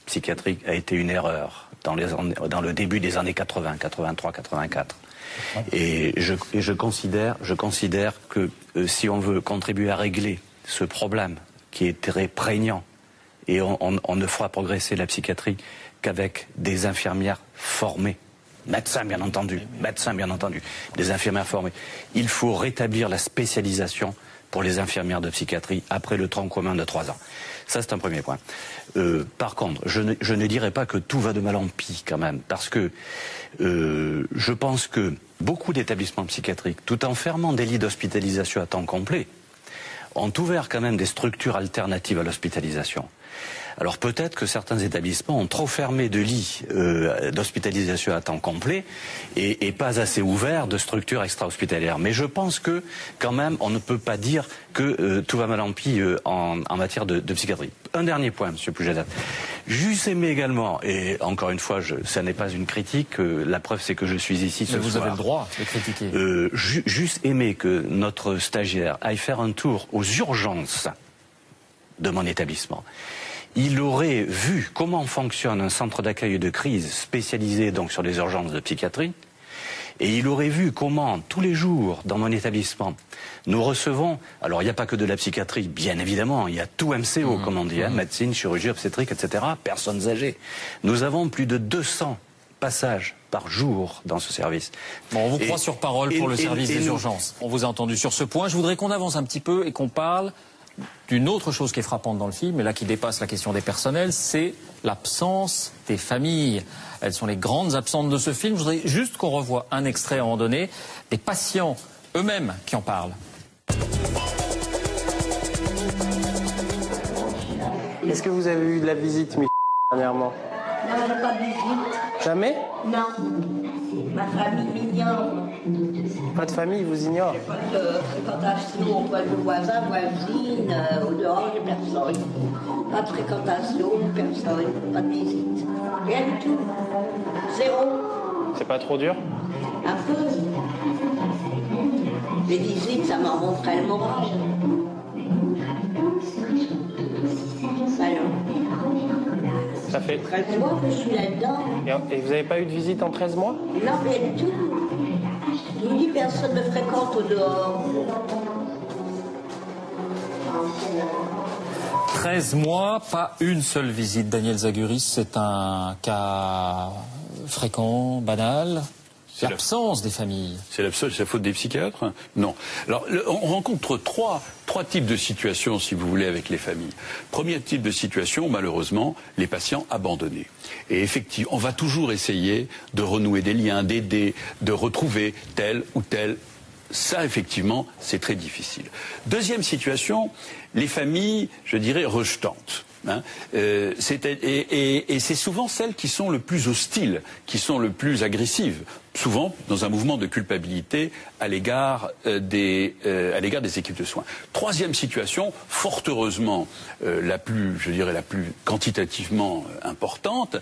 psychiatrique a été une erreur dans le début des années 80, 83, 84. Et je considère que si on veut contribuer à régler ce problème qui est très prégnant, et on ne fera progresser la psychiatrie qu'avec des infirmières formées, médecins bien entendu, des infirmières formées. Il faut rétablir la spécialisation pour les infirmières de psychiatrie après le tronc commun de 3 ans. Ça, c'est un premier point. Par contre, je ne dirais pas que tout va de mal en pis quand même, parce que je pense que beaucoup d'établissements psychiatriques, tout en fermant des lits d'hospitalisation à temps complet, ont ouvert quand même des structures alternatives à l'hospitalisation. Alors peut-être que certains établissements ont trop fermé de lits d'hospitalisation à temps complet et pas assez ouvert de structures extra-hospitalières. Mais je pense que quand même on ne peut pas dire que tout va mal en pis en matière de psychiatrie. Un dernier point, Monsieur Pujadat. J'eusse aimé également, et encore une fois, ça n'est pas une critique, la preuve c'est que je suis ici ce soir. Vous avez le droit de critiquer. J'eusse aimé que notre stagiaire aille faire un tour aux urgences de mon établissement. Il aurait vu comment fonctionne un centre d'accueil de crise spécialisé donc sur les urgences de psychiatrie, et il aurait vu comment tous les jours dans mon établissement nous recevons, alors il n'y a pas que de la psychiatrie, bien évidemment, il y a tout MCO comme on dit, médecine, chirurgie, obstétrique, etc., personnes âgées. Nous avons plus de 200 passages par jour dans ce service. Bon, on vous croit sur parole pour le service des urgences. On vous a entendu sur ce point. Je voudrais qu'on avance un petit peu et qu'on parle d'une autre chose qui est frappante dans le film, et là qui dépasse la question des personnels, c'est l'absence des familles. Elles sont les grandes absentes de ce film. Je voudrais juste qu'on revoie un extrait à un moment donné, des patients eux-mêmes qui en parlent. Est-ce que vous avez eu de la visite, Michel, dernièrement? Non, j'ai pas de visite. Jamais? Non. Ma famille m'ignore. Pas de famille, vous ignore? Pas de fréquentation auprès de voisins, voisines, au dehors, j'ai personne. Pas de fréquentation, personne, pas de visite. Rien du tout. Zéro. C'est pas trop dur? Un peu. Les visites, ça m'en montrait le moral. Alors. Ça fait 13 mois que je suis là-dedans. Et vous n'avez pas eu de visite en 13 mois? Non, rien du tout. Je vous dis, personne ne fréquente au dehors. 13 mois, pas une seule visite. Daniel Zaguri, c'est un cas fréquent, banal? l'absence des familles. C'est la faute des psychiatres? Non. Alors, on rencontre trois types de situations, si vous voulez, avec les familles. Premier type de situation, malheureusement, les patients abandonnés. Et effectivement, on va toujours essayer de renouer des liens, d'aider, de retrouver tel ou tel. Ça, effectivement, c'est très difficile. Deuxième situation, les familles, je dirais, rejetantes. Hein, et c'est souvent celles qui sont le plus hostiles, qui sont le plus agressives, souvent dans un mouvement de culpabilité à l'égard des équipes de soins. Troisième situation, fort heureusement la plus quantitativement importante,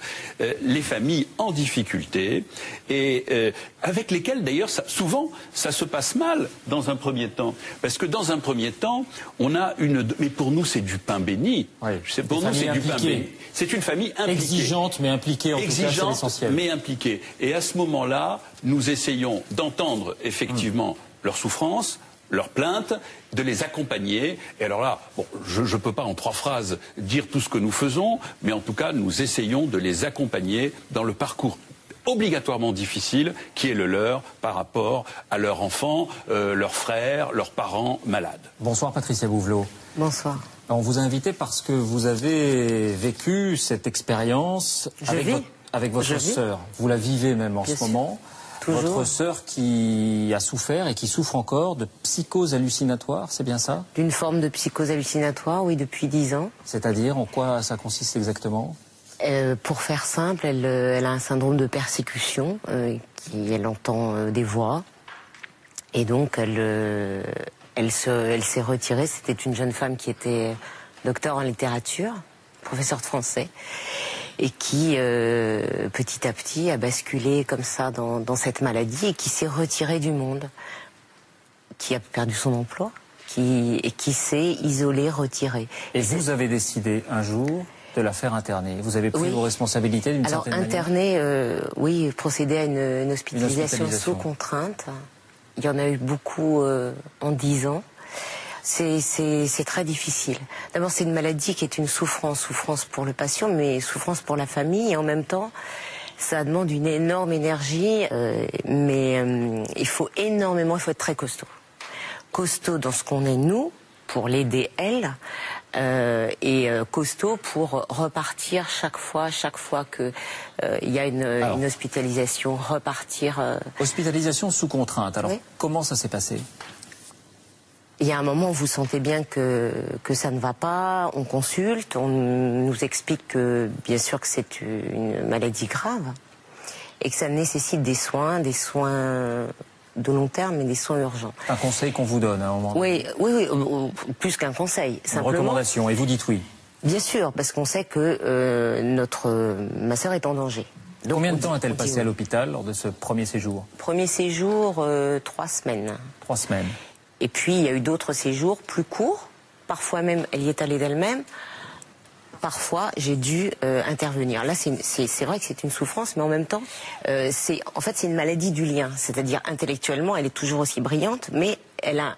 les familles en difficulté et avec lesquelles d'ailleurs souvent ça se passe mal dans un premier temps, parce que dans un premier temps on a mais pour nous c'est du pain béni. Oui. Pour nous, c'est du pain béni. C'est une famille impliquée. Exigeante, mais impliquée, en tout cas, c'est l'essentiel. Mais impliquée. Et à ce moment-là, nous essayons d'entendre effectivement leurs souffrances, leurs plaintes, de les accompagner. Et alors là, bon, je ne peux pas en 3 phrases dire tout ce que nous faisons, mais en tout cas, nous essayons de les accompagner dans le parcours obligatoirement difficile qui est le leur par rapport à leurs enfants, leurs frères, leurs parents malades. Bonsoir Patricia Bouvelot. Bonsoir. On vous a invité parce que vous avez vécu cette expérience avec votre sœur. Vous la vivez même en ce moment. Toujours. Votre sœur qui a souffert et qui souffre encore de psychose hallucinatoire, c'est bien ça? D'une forme de psychose hallucinatoire, oui, depuis 10 ans. C'est-à-dire, en quoi ça consiste exactement? Pour faire simple, elle a un syndrome de persécution, elle entend des voix, et donc elle s'est retirée. C'était une jeune femme qui était docteur en littérature, professeure de français, et qui, petit à petit, a basculé comme ça dans cette maladie et qui s'est retirée du monde, qui a perdu son emploi, et qui s'est isolée, retirée. Et vous avez décidé un jour de la faire interner. Vous avez pris vos responsabilités d'une certaine manière. Alors, interner, oui, procéder à une hospitalisation sous contrainte. Il y en a eu beaucoup en 10 ans. C'est très difficile. D'abord, c'est une maladie qui est une souffrance pour le patient, mais souffrance pour la famille. Et en même temps, ça demande une énorme énergie, mais il faut être très costaud. Costaud dans ce qu'on est nous, pour l'aider elle, et costaud pour repartir chaque fois que il y a une hospitalisation, repartir. Hospitalisation sous contrainte. Alors, comment ça s'est passé? Il y a un moment où vous sentez bien que ça ne va pas, on consulte, on nous explique que bien sûr que c'est une maladie grave et que ça nécessite des soins de long terme et des soins urgents. Un conseil qu'on vous donne à un moment donné. Oui, plus qu'un conseil. Une recommandation, et vous dites oui? Bien sûr, parce qu'on sait que ma sœur est en danger. Donc, combien de temps a-t-elle passé à l'hôpital lors de ce premier séjour? Premier séjour, 3 semaines. 3 semaines. Et puis, il y a eu d'autres séjours plus courts. Parfois même, elle y est allée d'elle-même. Parfois, j'ai dû intervenir. Là, c'est vrai que c'est une souffrance, mais en même temps, c'est une maladie du lien. C'est-à-dire, intellectuellement, elle est toujours aussi brillante, mais elle a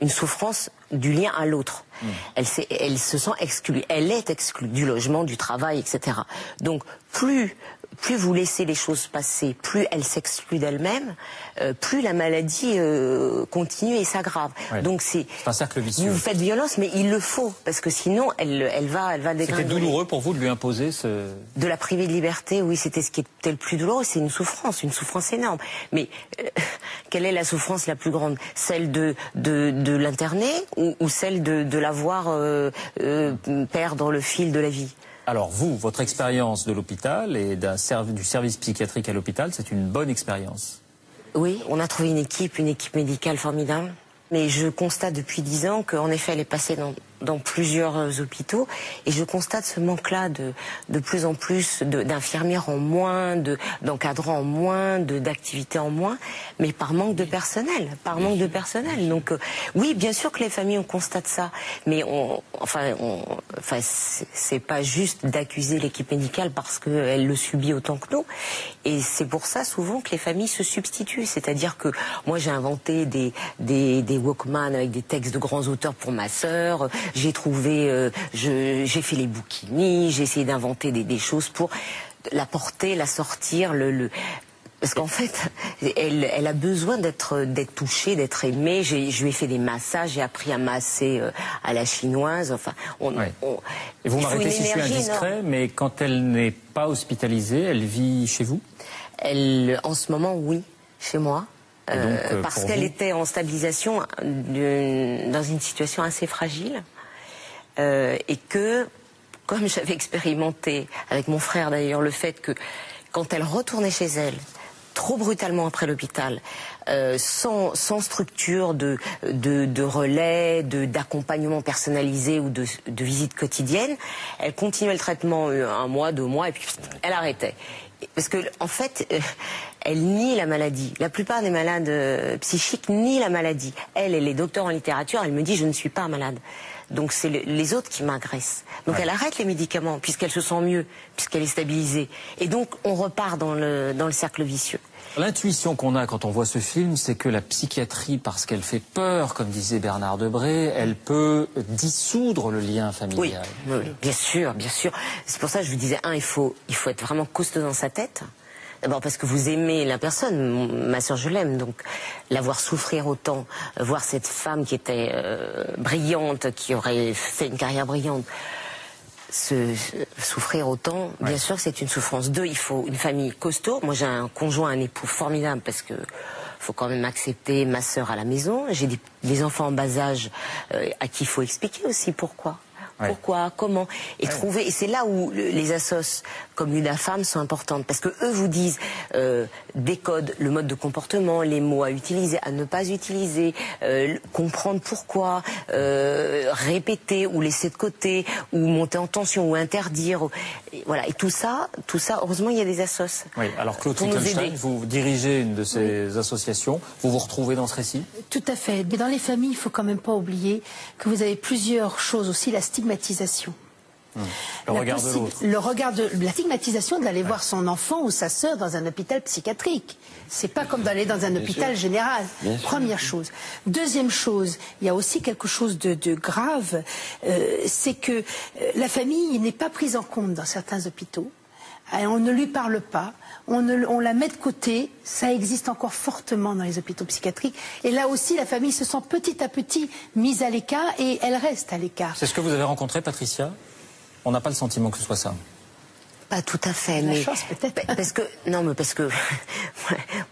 une souffrance du lien à l'autre. Elle se sent exclue. Elle est exclue du logement, du travail, etc. Donc, plus vous laissez les choses passer, plus elle s'exclue d'elle-même, plus la maladie continue et s'aggrave. Ouais. Donc c'est un cercle vicieux. Vous faites violence, mais il le faut, parce que sinon elle va dégringoler. C'était douloureux pour vous de lui imposer ce... De la priver de liberté, oui, c'était ce qui était le plus douloureux. C'est une souffrance énorme. Mais quelle est la souffrance la plus grande? Celle de l'interner ou celle de la voir perdre le fil de la vie? Alors vous, votre expérience de l'hôpital et du service psychiatrique à l'hôpital, c'est une bonne expérience? Oui, on a trouvé une équipe médicale formidable. Mais je constate depuis 10 ans qu'en effet, elle est passée dans plusieurs hôpitaux. Et je constate ce manque-là de plus en plus d'infirmières en moins, d'encadrants en moins, d'activités en moins, mais par manque de personnel. Donc oui, bien sûr que les familles, on constate ça. Mais c'est pas juste d'accuser l'équipe médicale parce qu'elle le subit autant que nous. Et c'est pour ça souvent que les familles se substituent. C'est-à-dire que moi, j'ai inventé des Walkman avec des textes de grands auteurs pour ma sœur. J'ai trouvé, j'ai fait les bouquinis, j'ai essayé d'inventer des choses pour la porter, la sortir, Parce qu'en fait, elle a besoin d'être touchée, d'être aimée. Je lui ai fait des massages, j'ai appris à masser à la chinoise. Enfin, et vous m'arrêtez si je suis indiscret, mais quand elle n'est pas hospitalisée, elle vit chez vous? En ce moment, oui, chez moi. Parce qu'elle était en stabilisation dans une situation assez fragile. Et que, comme j'avais expérimenté avec mon frère d'ailleurs, le fait que quand elle retournait chez elle, trop brutalement après l'hôpital, sans structure de relais, d'accompagnement personnalisé ou de visite quotidienne, elle continuait le traitement 1 mois, 2 mois, et puis elle arrêtait. Parce que, en fait, elle nie la maladie. La plupart des malades psychiques nient la maladie. Elle est docteur en littérature, elle me dit « je ne suis pas malade ». Donc c'est les autres qui m'agressent. Donc elle arrête les médicaments puisqu'elle se sent mieux, puisqu'elle est stabilisée. Et donc on repart dans le cercle vicieux. L'intuition qu'on a quand on voit ce film, c'est que la psychiatrie, parce qu'elle fait peur, comme disait Bernard Debré, elle peut dissoudre le lien familial. Oui, bien sûr, bien sûr. C'est pour ça que je vous disais, il faut être vraiment costaud dans sa tête. D'abord parce que vous aimez la personne, ma soeur je l'aime, donc la voir souffrir autant, voir cette femme qui était brillante, qui aurait fait une carrière brillante, souffrir autant, bien sûr que c'est une souffrance. 2, il faut une famille costaud. Moi j'ai un conjoint, un époux formidable parce que faut quand même accepter ma sœur à la maison. J'ai des enfants en bas âge à qui il faut expliquer aussi pourquoi. Pourquoi, comment, et trouver. Et c'est là où les assos comme l'UNAFAM sont importantes, parce que eux vous disent décode le mode de comportement, les mots à utiliser, à ne pas utiliser, comprendre pourquoi, répéter ou laisser de côté, ou monter en tension, ou interdire. Voilà. Et tout ça, heureusement, il y a des assos. Oui. Alors Claude Finkelstein, vous dirigez une de ces associations. Vous vous retrouvez dans ce récit? Tout à fait. Mais dans les familles, il faut quand même pas oublier que vous avez plusieurs choses aussi. La stigmatisation. Le regard de l'autre. La stigmatisation d'aller voir son enfant ou sa sœur dans un hôpital psychiatrique. C'est pas comme d'aller dans un hôpital général. Première chose. Deuxième chose, il y a aussi quelque chose de grave, c'est que la famille n'est pas prise en compte dans certains hôpitaux. On ne lui parle pas, on la met de côté, ça existe encore fortement dans les hôpitaux psychiatriques. Et là aussi, la famille se sent petit à petit mise à l'écart et elle reste à l'écart. C'est ce que vous avez rencontré, Patricia? On n'a pas le sentiment que ce soit ça. Pas tout à fait, mais chance peut-être. Parce que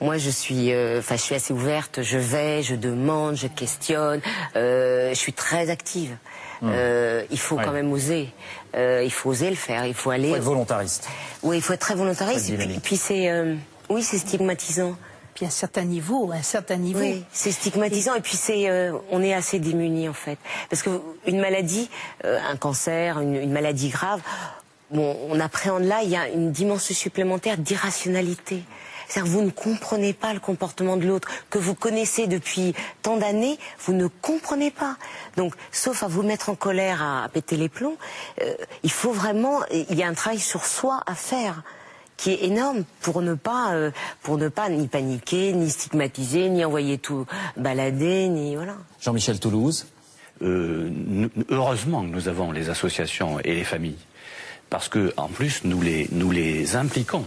moi je suis assez ouverte, je demande, je questionne, je suis très active. Il faut quand même oser. Il faut oser le faire. Il faut aller. Il faut être volontariste. Oui, il faut être très volontariste. Et puis c'est stigmatisant. Puis à un certain niveau. Oui, c'est stigmatisant. Et puis on est assez démunis en fait, parce que une maladie, un cancer, une maladie grave. Bon, on appréhende là, il y a une dimension supplémentaire d'irrationalité. C'est-à-dire que vous ne comprenez pas le comportement de l'autre, que vous connaissez depuis tant d'années, vous ne comprenez pas. Donc, sauf à vous mettre en colère, à péter les plombs, il y a un travail sur soi à faire, qui est énorme pour ne pas ni paniquer, ni stigmatiser, ni envoyer tout balader, ni voilà. Jean-Michel Toulouse. Heureusement que nous avons les associations et les familles. Parce que, en plus, nous les impliquons.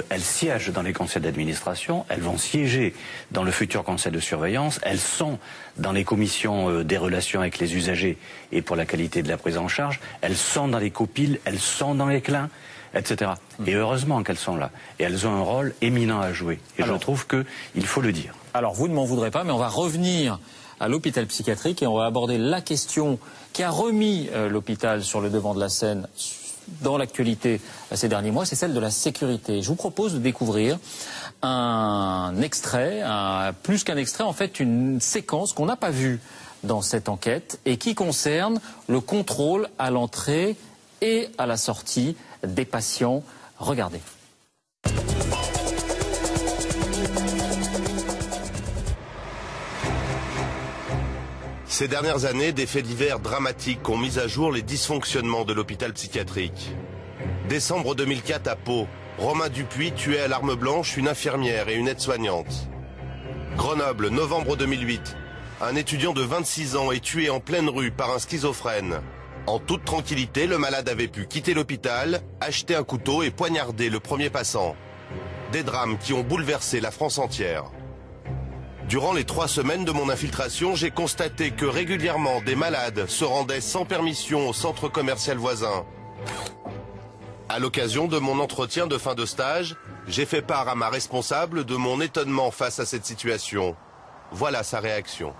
Elles siègent dans les conseils d'administration, elles vont siéger dans le futur conseil de surveillance, elles sont dans les commissions des relations avec les usagers et pour la qualité de la prise en charge, elles sont dans les copiles, elles sont dans les clins, etc. Et heureusement qu'elles sont là. Et elles ont un rôle éminent à jouer. Et je trouve qu'il faut le dire. Alors, vous ne m'en voudrez pas, mais on va revenir à l'hôpital psychiatrique et on va aborder la question qui a remis l'hôpital sur le devant de la scène dans l'actualité ces derniers mois, c'est celle de la sécurité. Je vous propose de découvrir un extrait, plus qu'un extrait, en fait une séquence qu'on n'a pas vue dans cette enquête et qui concerne le contrôle à l'entrée et à la sortie des patients. Regardez. Ces dernières années, des faits divers dramatiques ont mis à jour les dysfonctionnements de l'hôpital psychiatrique. Décembre 2004 à Pau, Romain Dupuis tuait à l'arme blanche une infirmière et une aide-soignante. Grenoble, novembre 2008, un étudiant de 26 ans est tué en pleine rue par un schizophrène. En toute tranquillité, le malade avait pu quitter l'hôpital, acheter un couteau et poignarder le premier passant. Des drames qui ont bouleversé la France entière. Durant les 3 semaines de mon infiltration, j'ai constaté que régulièrement des malades se rendaient sans permission au centre commercial voisin. À l'occasion de mon entretien de fin de stage, j'ai fait part à ma responsable de mon étonnement face à cette situation. Voilà sa réaction.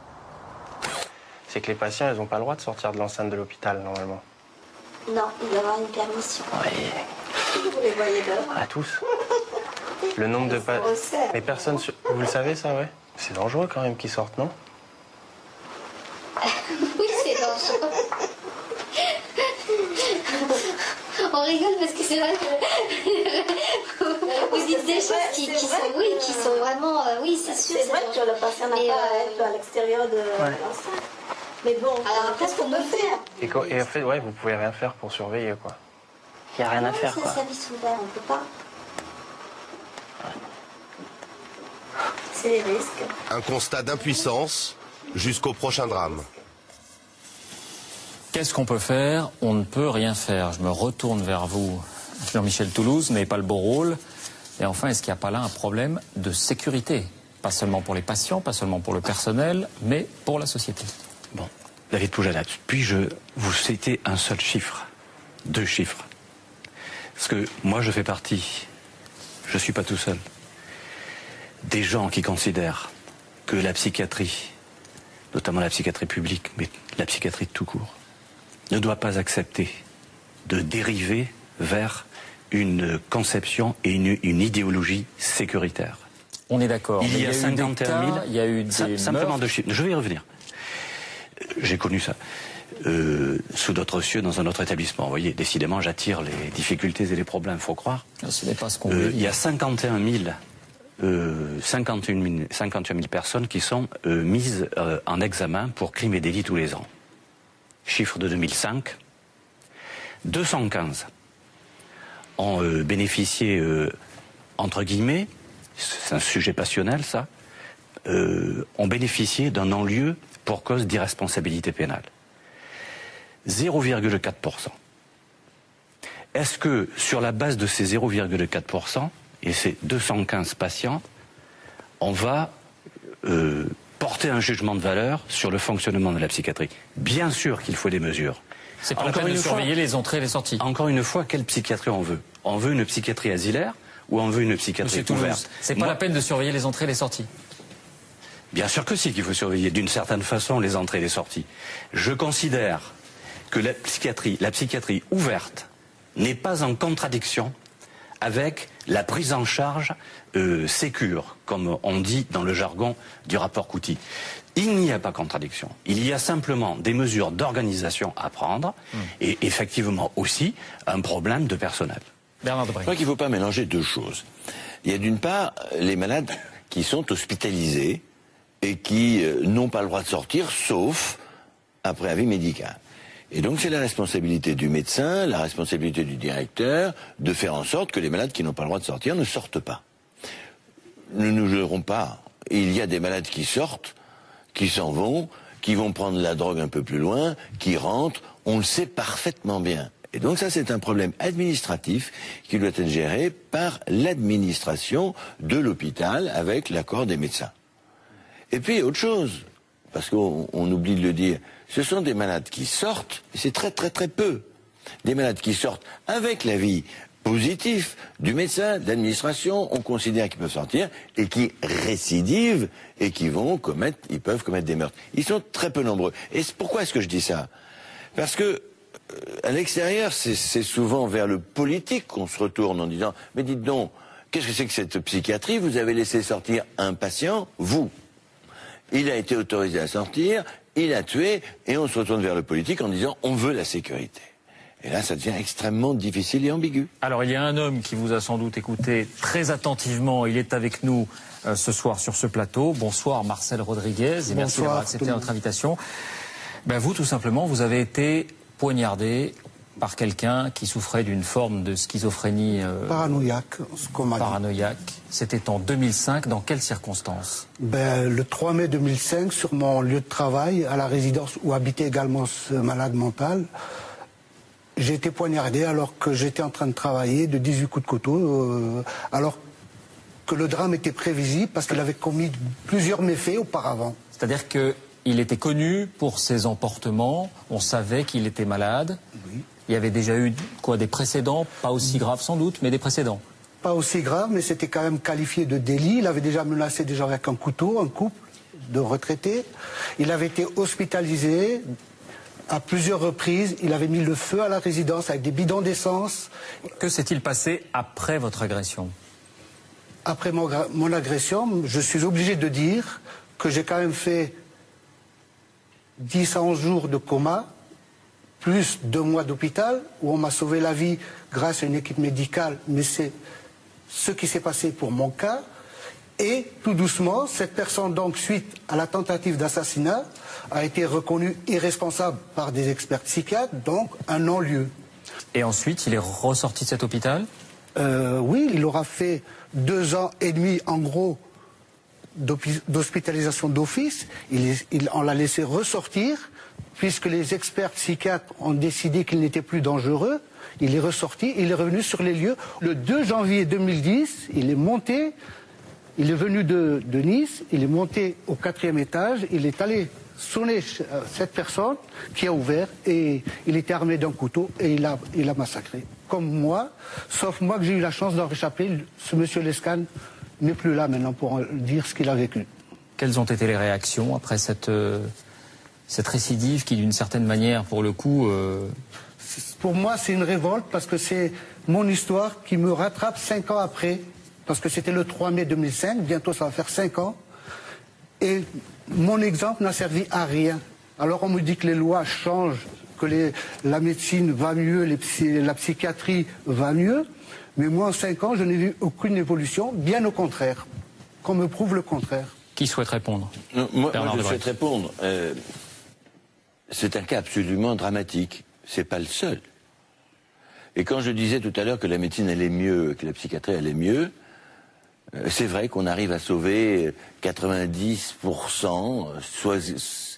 C'est que les patients, ils n'ont pas le droit de sortir de l'enceinte de l'hôpital, normalement. Non, il doit avoir une permission. Oui. Vous les voyez dehors? À tous. Le nombre de patients... Les personnes... Vous le savez, ça, ouais? C'est dangereux, quand même, qu'ils sortent, non? Oui, c'est dangereux. On rigole parce que c'est vrai que vous dites des choses qui sont vraiment... oui, c'est sûr. C'est vrai que le patient n'a pas à être à l'extérieur de l'enceinte. Mais bon, alors après, ce qu'on peut faire. Et en fait, ouais, vous pouvez rien faire pour surveiller, quoi. Il n'y a rien à faire, quoi. C'est un service ouvert, on ne peut pas. C'est les risques. Un constat d'impuissance jusqu'au prochain drame. Qu'est-ce qu'on peut faire? On ne peut rien faire. Je me retourne vers vous, Jean-Michel Toulouse, n'avez pas le beau rôle. Et enfin, est-ce qu'il n'y a pas là un problème de sécurité? Pas seulement pour les patients, pas seulement pour le personnel, mais pour la société. Bon, David Poujadec, puis-je vous citer un seul chiffre? 2 chiffres. Parce que moi, je fais partie, je ne suis pas tout seul, des gens qui considèrent que la psychiatrie, notamment la psychiatrie publique, mais la psychiatrie tout court, ne doit pas accepter de dériver vers une conception et une idéologie sécuritaire. On est d'accord. Il y a 51 000, il y a eu des simplement 2 chiffres. Je vais y revenir. J'ai connu ça sous d'autres cieux dans un autre établissement. Vous voyez, décidément, j'attire les difficultés et les problèmes, faut croire. Ce n'est pas ce qu'on veut. Il y a 51 000 personnes qui sont mises en examen pour crimes et délits tous les ans. Chiffre de 2005. 215 ont bénéficié, entre guillemets, c'est un sujet passionnel ça, ont bénéficié d'un non-lieu pour cause d'irresponsabilité pénale. 0,4%. Est-ce que sur la base de ces 0,4% et ces 215 patients, on va porter un jugement de valeur sur le fonctionnement de la psychiatrie? Bien sûr qu'il faut des mesures. C'est pas la peine de surveiller les entrées et les sorties. Encore une fois, quelle psychiatrie on veut? On veut une psychiatrie asilaire ou on veut une psychiatrie ouverte? C'est pas la peine de surveiller les entrées et les sorties. Bien sûr que si, qu'il faut surveiller d'une certaine façon les entrées et les sorties. Je considère que la psychiatrie ouverte n'est pas en contradiction avec la prise en charge sécure, comme on dit dans le jargon du rapport Couty. Il n'y a pas contradiction. Il y a simplement des mesures d'organisation à prendre et effectivement aussi un problème de personnel. Bernard Debré. Je crois qu'il ne faut pas mélanger 2 choses. Il y a d'une part les malades qui sont hospitalisés et qui n'ont pas le droit de sortir, sauf après avis médical. Et donc c'est la responsabilité du médecin, la responsabilité du directeur, de faire en sorte que les malades qui n'ont pas le droit de sortir ne sortent pas. Nous ne jouerons pas. Il y a des malades qui sortent, qui s'en vont, qui vont prendre la drogue un peu plus loin, qui rentrent, on le sait parfaitement bien. Et donc ça c'est un problème administratif qui doit être géré par l'administration de l'hôpital avec l'accord des médecins. Et puis autre chose, parce qu'on oublie de le dire, ce sont des malades qui sortent, et c'est très très très peu, des malades qui sortent avec l'avis positif du médecin, de l'administration, on considère qu'ils peuvent sortir, et qui récidivent, et qui ils peuvent commettre des meurtres. Ils sont très peu nombreux. Et pourquoi est-ce que je dis ça? Parce que à l'extérieur, c'est souvent vers le politique qu'on se retourne en disant « Mais dites donc, qu'est-ce que c'est que cette psychiatrie? Vous avez laissé sortir un patient, vous. Il a été autorisé à sortir, il a tué, et on se retourne vers le politique en disant « On veut la sécurité ». Et là, ça devient extrêmement difficile et ambigu. Alors, il y a un homme qui vous a sans doute écouté très attentivement. Il est avec nous ce soir sur ce plateau. Bonsoir, Marcel Rodriguez, et merci d'avoir accepté notre invitation. Ben, vous, tout simplement, vous avez été poignardé par quelqu'un qui souffrait d'une forme de schizophrénie paranoïaque, ce qu'on m'a dit. Paranoïaque. C'était en 2005. Dans quelles circonstances? Le 3 mai 2005, sur mon lieu de travail, à la résidence où habitait également ce malade mental, j'ai été poignardé alors que j'étais en train de travailler de 18 coups de couteau. Alors que le drame était prévisible parce qu'il avait commis plusieurs méfaits auparavant. C'est-à-dire qu'il était connu pour ses emportements, on savait qu'il était malade. Oui. Il y avait déjà eu des précédents, pas aussi graves sans doute, mais des précédents. Pas aussi grave, mais c'était quand même qualifié de délit. Il avait déjà menacé des gens avec un couteau, un couple de retraités. Il avait été hospitalisé à plusieurs reprises. Il avait mis le feu à la résidence avec des bidons d'essence. Que s'est-il passé après votre agression? Après mon agression, je suis obligé de dire que j'ai quand même fait 10 à 11 jours de coma, plus 2 mois d'hôpital, où on m'a sauvé la vie grâce à une équipe médicale, mais c'est ce qui s'est passé pour mon cas. Et tout doucement, cette personne, donc, suite à la tentative d'assassinat, a été reconnue irresponsable par des experts psychiatres, donc un non-lieu. Et ensuite, il est ressorti de cet hôpital? Oui, il aura fait 2 ans et demi, en gros, d'hospitalisation d'office. On l'a laissé ressortir, puisque les experts psychiatres ont décidé qu'il n'était plus dangereux. Il est ressorti, il est revenu sur les lieux. Le 2 janvier 2010, il est monté, il est venu de Nice, il est monté au 4e étage, il est allé sonner cette personne qui a ouvert et il était armé d'un couteau et il a massacré. Comme moi, sauf moi que j'ai eu la chance d'en réchapper. Ce monsieur Lescane n'est plus là maintenant pour dire ce qu'il a vécu. Quelles ont été les réactions après cette récidive qui, d'une certaine manière, pour le coup... Pour moi, c'est une révolte parce que c'est mon histoire qui me rattrape 5 ans après. Parce que c'était le 3 mai 2005, bientôt ça va faire 5 ans. Et mon exemple n'a servi à rien. Alors on me dit que les lois changent, que la médecine va mieux, la psychiatrie va mieux. Mais moi, en 5 ans, je n'ai vu aucune évolution, bien au contraire. Qu'on me prouve le contraire. Qui souhaite répondre? Moi, je souhaite répondre. C'est un cas absolument dramatique. C'est pas le seul. Et quand je disais tout à l'heure que la médecine allait mieux, que la psychiatrie allait mieux, c'est vrai qu'on arrive à sauver 90%, soit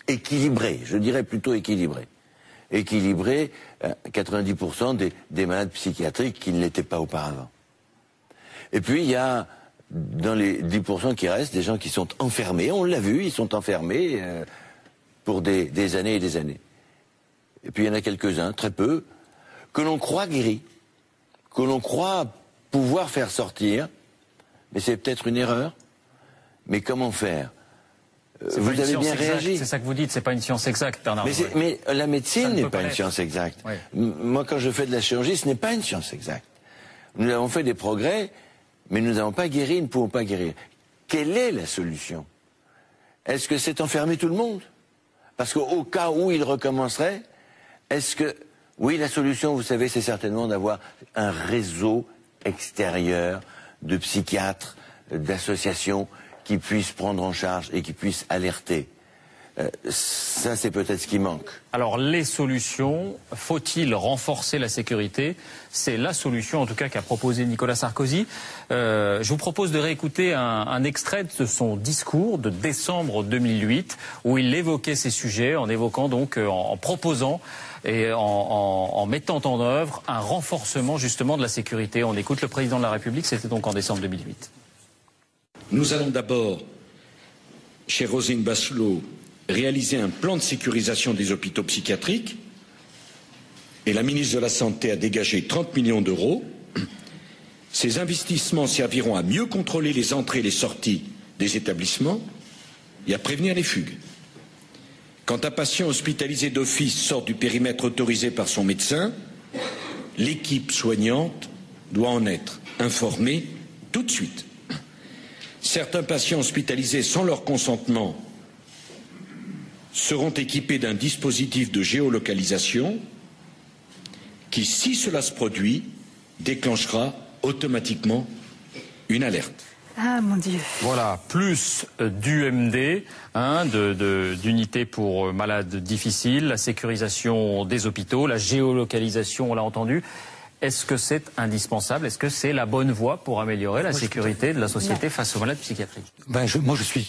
équilibré, je dirais plutôt équilibré. Équilibré 90% des malades psychiatriques qui ne l'étaient pas auparavant. Et puis il y a dans les 10% qui restent des gens qui sont enfermés, on l'a vu, ils sont enfermés pour des années et des années. Et puis il y en a quelques-uns, très peu, que l'on croit guéris, que l'on croit pouvoir faire sortir, mais c'est peut-être une erreur. Mais comment faire? Vous avez bien réagi. C'est ça que vous dites, c'est pas une science exacte, Bernard. Mais la médecine n'est pas une science exacte. Oui. Moi, quand je fais de la chirurgie, ce n'est pas une science exacte. Nous avons fait des progrès, mais nous n'avons pas guéri, nous ne pouvons pas guérir. Quelle est la solution? Est-ce que c'est enfermer tout le monde? Parce qu'au cas où il recommencerait, est-ce que... Oui, la solution, vous savez, c'est certainement d'avoir un réseau extérieur de psychiatres, d'associations qui puissent prendre en charge et qui puissent alerter. Ça, c'est peut-être ce qui manque. Alors, les solutions, faut-il renforcer la sécurité? C'est la solution, en tout cas, qu'a proposé Nicolas Sarkozy. Je vous propose de réécouter un extrait de son discours de décembre 2008, où il évoquait ces sujets, en évoquant donc, en proposant et en mettant en œuvre un renforcement justement de la sécurité. On écoute le président de la République, c'était donc en décembre 2008. Nous allons d'abord, chère Roselyne Bachelot, réaliser un plan de sécurisation des hôpitaux psychiatriques et la ministre de la Santé a dégagé 30 millions d'euros. Ces investissements serviront à mieux contrôler les entrées et les sorties des établissements et à prévenir les fugues. Quand un patient hospitalisé d'office sort du périmètre autorisé par son médecin, l'équipe soignante doit en être informée tout de suite. Certains patients hospitalisés sans leur consentement seront équipés d'un dispositif de géolocalisation qui, si cela se produit, déclenchera automatiquement une alerte. Ah mon Dieu. Voilà, plus d'UMD, d'unités pour malades difficiles, la sécurisation des hôpitaux, la géolocalisation, on l'a entendu. Est-ce que c'est indispensable? Est-ce que c'est la bonne voie pour améliorer la sécurité de la société face aux malades psychiatriques? Moi,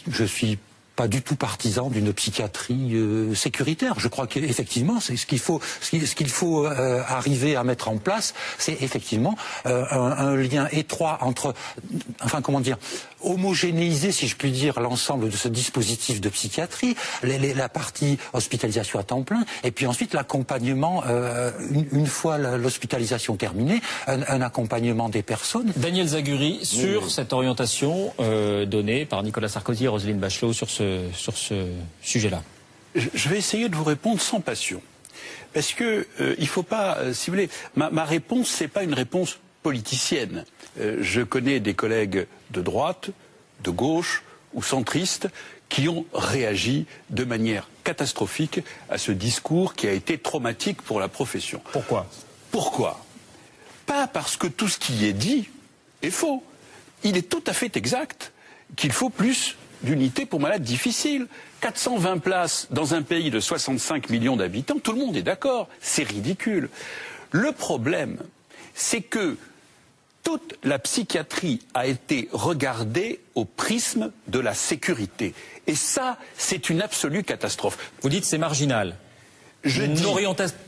je suis pas du tout partisan d'une psychiatrie sécuritaire. Je crois qu'effectivement, c'est ce qu'il faut arriver à mettre en place, c'est effectivement un lien étroit entre, enfin comment dire, homogénéiser, si je puis dire, l'ensemble de ce dispositif de psychiatrie, la partie hospitalisation à temps plein, et puis ensuite l'accompagnement, une fois l'hospitalisation terminée, un accompagnement des personnes. Daniel Zaguri, sur cette orientation donnée par Nicolas Sarkozy et Roselyne Bachelot sur ce sujet-là. Je vais essayer de vous répondre sans passion. Parce que il faut pas, si vous voulez, ma réponse, c'est pas une réponse politicienne. Je connais des collègues de droite, de gauche ou centristes qui ont réagi de manière catastrophique à ce discours qui a été traumatique pour la profession. Pourquoi? Pourquoi? Pas parce que tout ce qui est dit est faux. Il est tout à fait exact qu'il faut plus d'unités pour malades difficiles. 420 places dans un pays de 65 millions d'habitants, tout le monde est d'accord, c'est ridicule. Le problème, c'est que toute la psychiatrie a été regardée au prisme de la sécurité. Et ça, c'est une absolue catastrophe. Vous dites c'est marginal.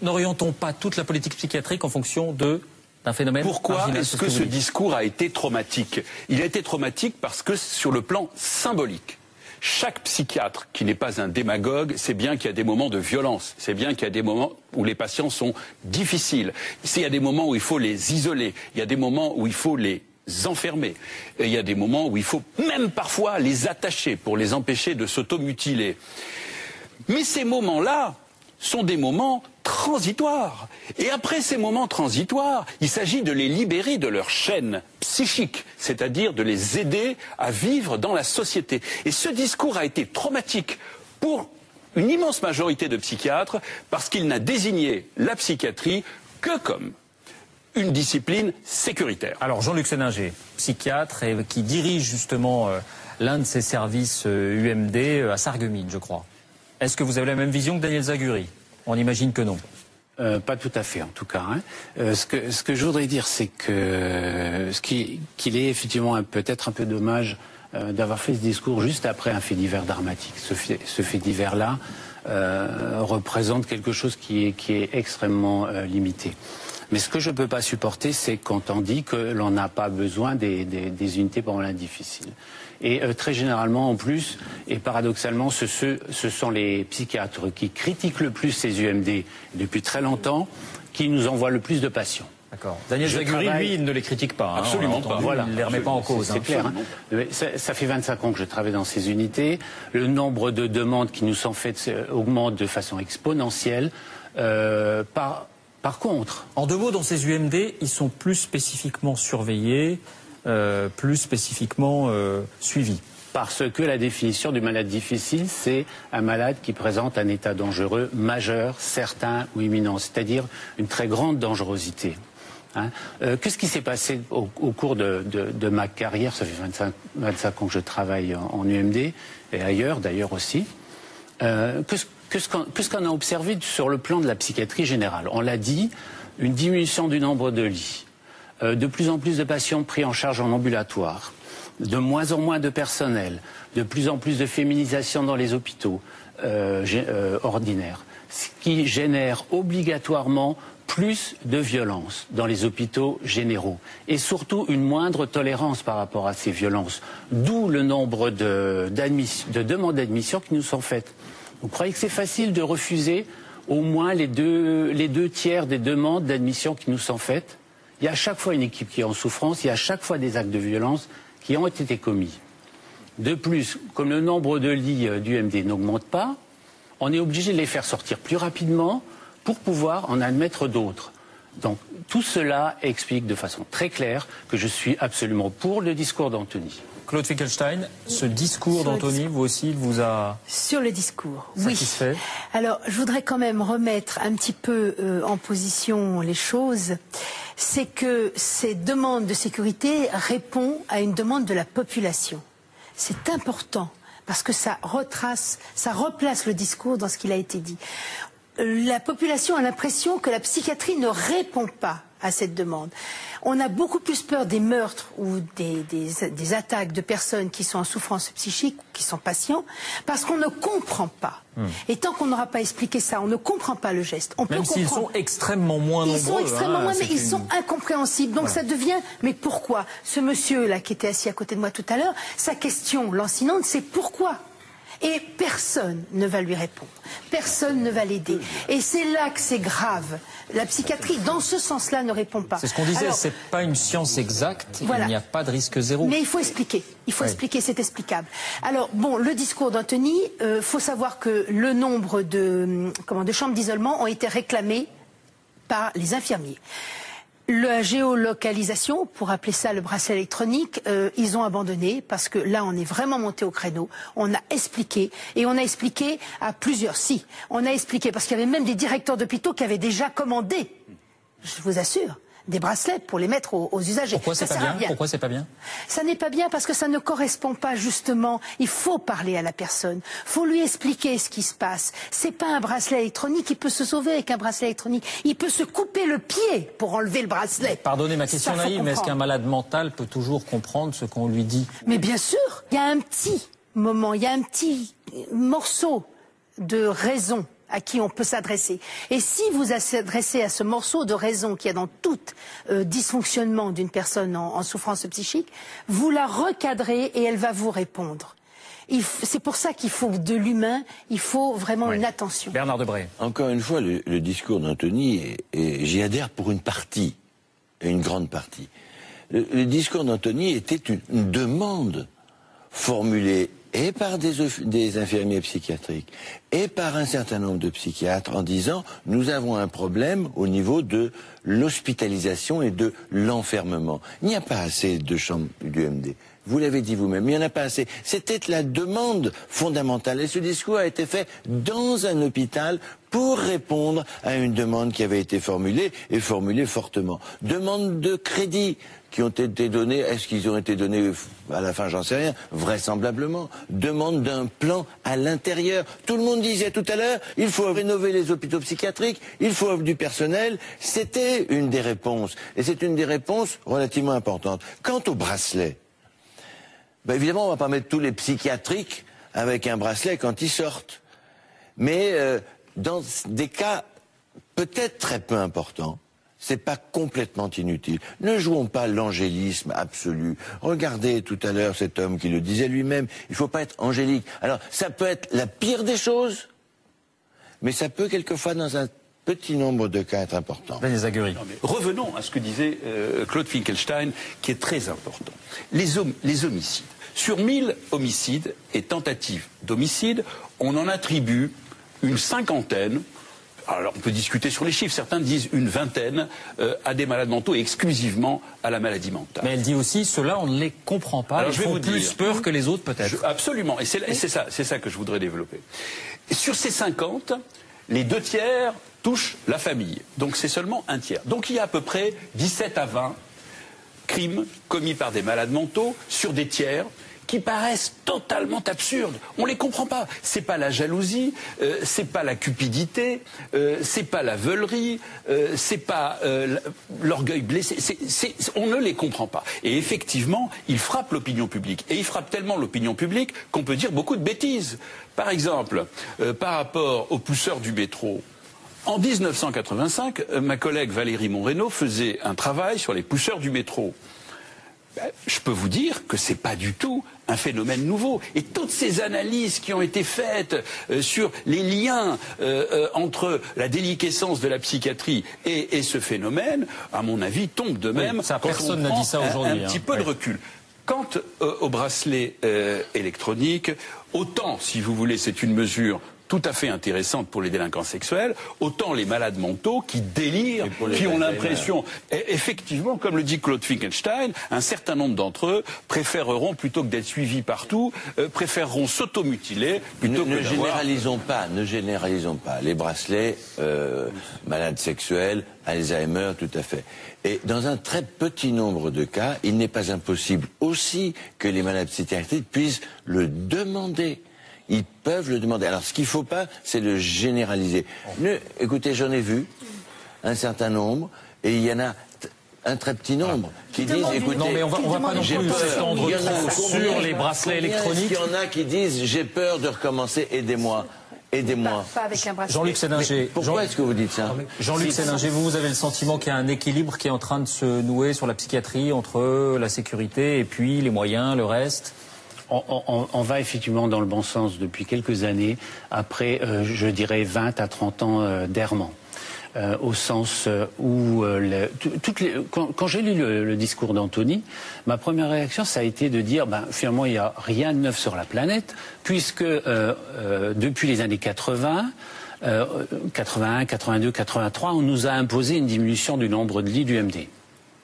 N'orientons pas toute la politique psychiatrique en fonction d'un phénomène. Pourquoi est-ce que ce discours a été traumatique? Il a été traumatique parce que sur le plan symbolique, chaque psychiatre qui n'est pas un démagogue sait bien qu'il y a des moments de violence, c'est bien qu'il y a des moments où les patients sont difficiles, il y a des moments où il faut les isoler, il y a des moments où il faut les enfermer, et il y a des moments où il faut même parfois les attacher pour les empêcher de s'automutiler. Mais ces moments-là sont des moments transitoires. Et après ces moments transitoires, il s'agit de les libérer de leur chaîne psychique, c'est-à-dire de les aider à vivre dans la société. Et ce discours a été traumatique pour une immense majorité de psychiatres parce qu'il n'a désigné la psychiatrie que comme une discipline sécuritaire. Alors Jean-Luc Séninger, psychiatre et qui dirige justement l'un de ces services UMD à Sarreguemines, je crois. Est-ce que vous avez la même vision que Daniel Zaguri? On imagine que non. Pas tout à fait, en tout cas. Ce que je voudrais dire, c'est que qu'il est effectivement peut-être un peu dommage d'avoir fait ce discours juste après un fait divers dramatique. Ce fait divers-là représente quelque chose qui est extrêmement limité. Mais ce que je ne peux pas supporter, c'est quand on dit que l'on n'a pas besoin des unités pour malades difficiles. Et très généralement, en plus, et paradoxalement, ce sont les psychiatres qui critiquent le plus ces UMD depuis très longtemps, qui nous envoient le plus de patients. D'accord. Daniel Zaguri, lui, il ne les critique pas. Absolument pas. Voilà. Il ne les remet pas en cause. C'est clair. Ça fait 25 ans que je travaille dans ces unités. Le nombre de demandes qui nous sont faites augmente de façon exponentielle. Par contre... En deux mots, dans ces UMD, ils sont plus spécifiquement surveillés, plus spécifiquement suivis. Parce que la définition du malade difficile, c'est un malade qui présente un état dangereux majeur, certain ou imminent, c'est-à-dire une très grande dangerosité. Qu'est-ce qui s'est passé au cours de ma carrière? Ça fait 25 ans que je travaille en UMD et ailleurs d'ailleurs aussi. Qu'est-ce qu'on a observé sur le plan de la psychiatrie générale? On l'a dit, une diminution du nombre de lits, de plus en plus de patients pris en charge en ambulatoire, de moins en moins de personnel, de plus en plus de féminisation dans les hôpitaux ordinaires, ce qui génère obligatoirement plus de violence dans les hôpitaux généraux et surtout une moindre tolérance par rapport à ces violences, d'où le nombre de demandes d'admission qui nous sont faites. Vous croyez que c'est facile de refuser au moins les deux tiers des demandes d'admission qui nous sont faites? Il y a à chaque fois une équipe qui est en souffrance, il y a à chaque fois des actes de violence qui ont été commis. De plus, comme le nombre de lits d'UMD n'augmente pas, on est obligé de les faire sortir plus rapidement pour pouvoir en admettre d'autres. Donc tout cela explique de façon très claire que je suis absolument pour le discours d'Anthony. Claude Finkelstein, ce discours d'Anthony, vous aussi, vous a sur le discours, satisfait? Oui. Alors, je voudrais quand même remettre un petit peu en position les choses. C'est que ces demandes de sécurité répondent à une demande de la population. C'est important parce que ça replace le discours dans ce qu'il a été dit. La population a l'impression que la psychiatrie ne répond pas à cette demande. On a beaucoup plus peur des meurtres ou des attaques de personnes qui sont en souffrance psychique, qui sont patients, parce qu'on ne comprend pas. Et tant qu'on n'aura pas expliqué ça, on ne comprend pas le geste. On Même s'ils sont extrêmement moins nombreux. Ils sont extrêmement moins, mais ils sont incompréhensibles. Donc ça devient, mais pourquoi? Ce monsieur-là qui était assis à côté de moi tout à l'heure, sa question lancinante, c'est pourquoi? Et personne ne va lui répondre. Personne ne va l'aider. Et c'est là que c'est grave. La psychiatrie, dans ce sens-là, ne répond pas. C'est ce qu'on disait, c'est pas une science exacte, voilà. Il n'y a pas de risque zéro. Mais il faut expliquer. Il faut expliquer, c'est explicable. Alors, bon, le discours d'Anthony, faut savoir que le nombre de chambres d'isolement ont été réclamés par les infirmiers. La géolocalisation, pour appeler ça le bracelet électronique, ils ont abandonné parce que là, on est vraiment monté au créneau. On a expliqué, et on a expliqué à plusieurs. Si, on a expliqué parce qu'il y avait même des directeurs d'hôpitaux qui avaient déjà commandé, je vous assure, des bracelets pour les mettre aux usagers. Pourquoi c'est pas bien? Pourquoi c'est pas bien? Ça n'est pas bien parce que ça ne correspond pas justement. Il faut parler à la personne. Il faut lui expliquer ce qui se passe. C'est pas un bracelet électronique. Il peut se sauver avec un bracelet électronique. Il peut se couper le pied pour enlever le bracelet. Pardonnez ma question naïve, mais est-ce qu'un malade mental peut toujours comprendre ce qu'on lui dit? Mais bien sûr. Il y a un petit moment, il y a un petit morceau de raison à qui on peut s'adresser. Et si vous s'adressez à ce morceau de raison qu'il y a dans tout dysfonctionnement d'une personne en souffrance psychique, vous la recadrez et elle va vous répondre. C'est pour ça qu'il faut de l'humain, il faut vraiment une attention. Bernard Debré. Encore une fois, le discours d'Anthony, et j'y adhère pour une partie, une grande partie. Le discours d'Anthony était une demande formulée et par des infirmiers psychiatriques et par un certain nombre de psychiatres en disant nous avons un problème au niveau de l'hospitalisation et de l'enfermement. Il n'y a pas assez de chambres d'UMD. Vous l'avez dit vous-même, il n'y en a pas assez. C'était la demande fondamentale. Et ce discours a été fait dans un hôpital pour répondre à une demande qui avait été formulée, et formulée fortement. Demande de crédit qui ont été donnés, est-ce qu'ils ont été donnés à la fin, j'en sais rien, vraisemblablement. Demande d'un plan à l'intérieur. Tout le monde disait tout à l'heure, il faut rénover les hôpitaux psychiatriques, il faut du personnel. C'était une des réponses. Et c'est une des réponses relativement importantes. Quant au bracelet, ben évidemment, on ne va pas mettre tous les psychiatriques avec un bracelet quand ils sortent. Mais dans des cas peut-être très peu importants, c'est pas complètement inutile. Ne jouons pas l'angélisme absolu. Regardez tout à l'heure cet homme qui le disait lui-même, il ne faut pas être angélique. Alors, ça peut être la pire des choses, mais ça peut quelquefois, dans un petit nombre de cas, être important. Revenons à ce que disait Claude Finkelstein, qui est très important. Les homicides. Sur 1000 homicides et tentatives d'homicide, on en attribue une cinquantaine. Alors on peut discuter sur les chiffres, certains disent une vingtaine à des malades mentaux et exclusivement à la maladie mentale. Mais elle dit aussi, ceux-là on ne les comprend pas, alors, ils font plus peur que les autres peut-être. Absolument, et c'est ça que je voudrais développer. Et sur ces 50, les 2 tiers touchent la famille, donc c'est seulement 1 tiers. Donc il y a à peu près 17 à 20 crimes commis par des malades mentaux sur des tiers qui paraissent totalement absurdes. On les comprend pas. C'est pas la jalousie, c'est pas la cupidité, c'est pas la veulerie, c'est pas l'orgueil blessé. On ne les comprend pas. Et effectivement, ils frappent l'opinion publique. Et ils frappent tellement l'opinion publique qu'on peut dire beaucoup de bêtises. Par exemple, par rapport aux pousseurs du métro. En 1985, ma collègue Valérie Monreno faisait un travail sur les pousseurs du métro. Je peux vous dire que c'est pas du tout un phénomène nouveau. Et toutes ces analyses qui ont été faites sur les liens entre la déliquescence de la psychiatrie et ce phénomène, à mon avis, tombent de même. Ça, personne n'a dit ça aujourd'hui. Un petit peu de recul. Quant au bracelet électronique, autant, si vous voulez, c'est une mesure tout à fait intéressante pour les délinquants sexuels, autant les malades mentaux qui délirent, qui ont l'impression, effectivement, comme le dit Claude Finkelstein, un certain nombre d'entre eux préféreront, plutôt que d'être suivis partout, préféreront s'automutiler plutôt que Ne généralisons pas. Les bracelets, malades sexuels, Alzheimer, tout à fait. Et dans un très petit nombre de cas, il n'est pas impossible aussi que les malades psychiatriques puissent le demander. Ils peuvent le demander. Alors, ce qu'il ne faut pas, c'est le généraliser. Écoutez, j'en ai vu un certain nombre, et il y en a un très petit nombre qui disent, écoutez, non mais on va pas non plus s'étendre trop sur les bracelets électroniques. Il y en a qui disent, j'ai peur de recommencer, aidez-moi. Aidez-moi. Jean-Luc Séninger. Pourquoi est-ce que vous dites ça? Jean-Luc Séninger, vous avez le sentiment qu'il y a un équilibre qui est en train de se nouer sur la psychiatrie entre la sécurité et puis les moyens, le reste? On va effectivement dans le bon sens depuis quelques années, après, je dirais, 20 à 30 ans d'errement. Au sens où quand j'ai lu le discours d'Anthony, ma première réaction ça a été de dire finalement il n'y a rien de neuf sur la planète puisque depuis les années 80, 81, 82, 83, on nous a imposé une diminution du nombre de lits du MD.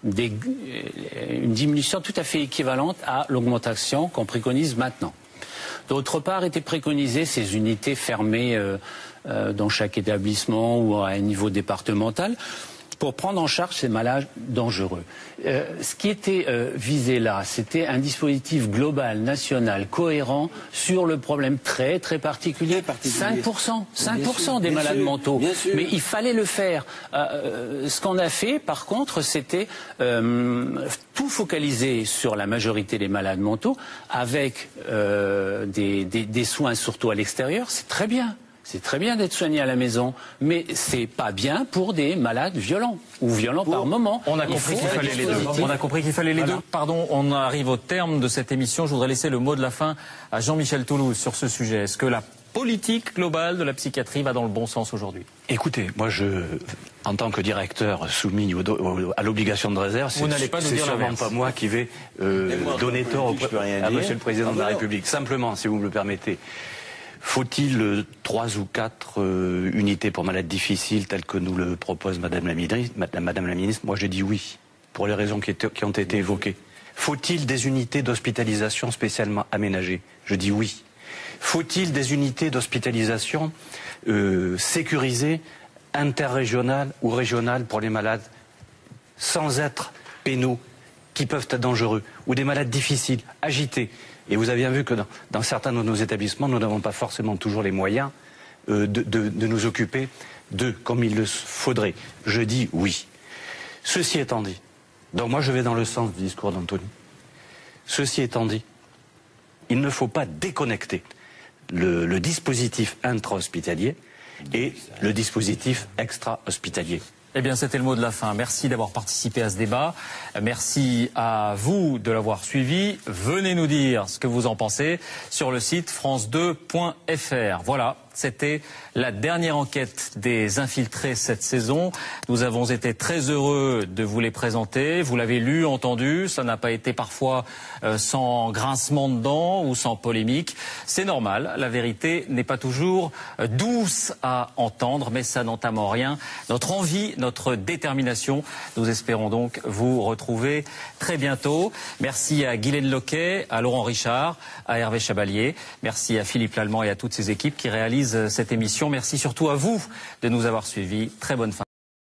Une diminution tout à fait équivalente à l'augmentation qu'on préconise maintenant. D'autre part, étaient préconisées ces unités fermées dans chaque établissement ou à un niveau départemental pour prendre en charge ces malades dangereux. Ce qui était visé là, c'était un dispositif global, national, cohérent sur le problème très très particulier. 5% des malades mentaux. Mais il fallait le faire. Ce qu'on a fait, par contre, c'était tout focaliser sur la majorité des malades mentaux avec des soins surtout à l'extérieur. C'est très bien. C'est très bien d'être soigné à la maison, mais c'est pas bien pour des malades violents ou violents par moment. On a compris qu'il fallait les deux. On a compris qu'il fallait les deux. Pardon, on arrive au terme de cette émission. Je voudrais laisser le mot de la fin à Jean-Michel Toulouse sur ce sujet. Est-ce que la politique globale de la psychiatrie va dans le bon sens aujourd'hui? Écoutez, moi en tant que directeur soumis à l'obligation de réserve, c'est sûrement pas moi qui vais donner tort à Monsieur le Président de la République. Simplement, si vous me le permettez. Faut-il 3 ou 4 unités pour malades difficiles telles que nous le propose Madame la Ministre? Moi j'ai dit oui, pour les raisons qui ont été évoquées. Faut-il des unités d'hospitalisation spécialement aménagées? Je dis oui. Faut-il des unités d'hospitalisation sécurisées, interrégionales ou régionales pour les malades sans être pénaux, qui peuvent être dangereux, ou des malades difficiles, agités? Et vous avez bien vu que dans certains de nos établissements, nous n'avons pas forcément toujours les moyens de nous occuper d'eux comme il le faudrait. Je dis oui. Ceci étant dit, donc moi je vais dans le sens du discours d'Anthony. Ceci étant dit, il ne faut pas déconnecter le dispositif intra-hospitalier et le dispositif extra-hospitalier. Eh bien, c'était le mot de la fin. Merci d'avoir participé à ce débat. Merci à vous de l'avoir suivi. Venez nous dire ce que vous en pensez sur le site france2.fr. Voilà, c'était la dernière enquête des infiltrés cette saison. Nous avons été très heureux de vous les présenter. Vous l'avez lu, entendu. Ça n'a pas été parfois sans grincement de dents ou sans polémique. C'est normal. La vérité n'est pas toujours douce à entendre, mais ça n'entame en rien notre envie, notre détermination. Nous espérons donc vous retrouver très bientôt. Merci à Guylaine Loquet, à Laurent Richard, à Hervé Chabalier. Merci à Philippe Lallemand et à toutes ses équipes qui réalisent cette émission. Merci surtout à vous de nous avoir suivis. Très bonne fin.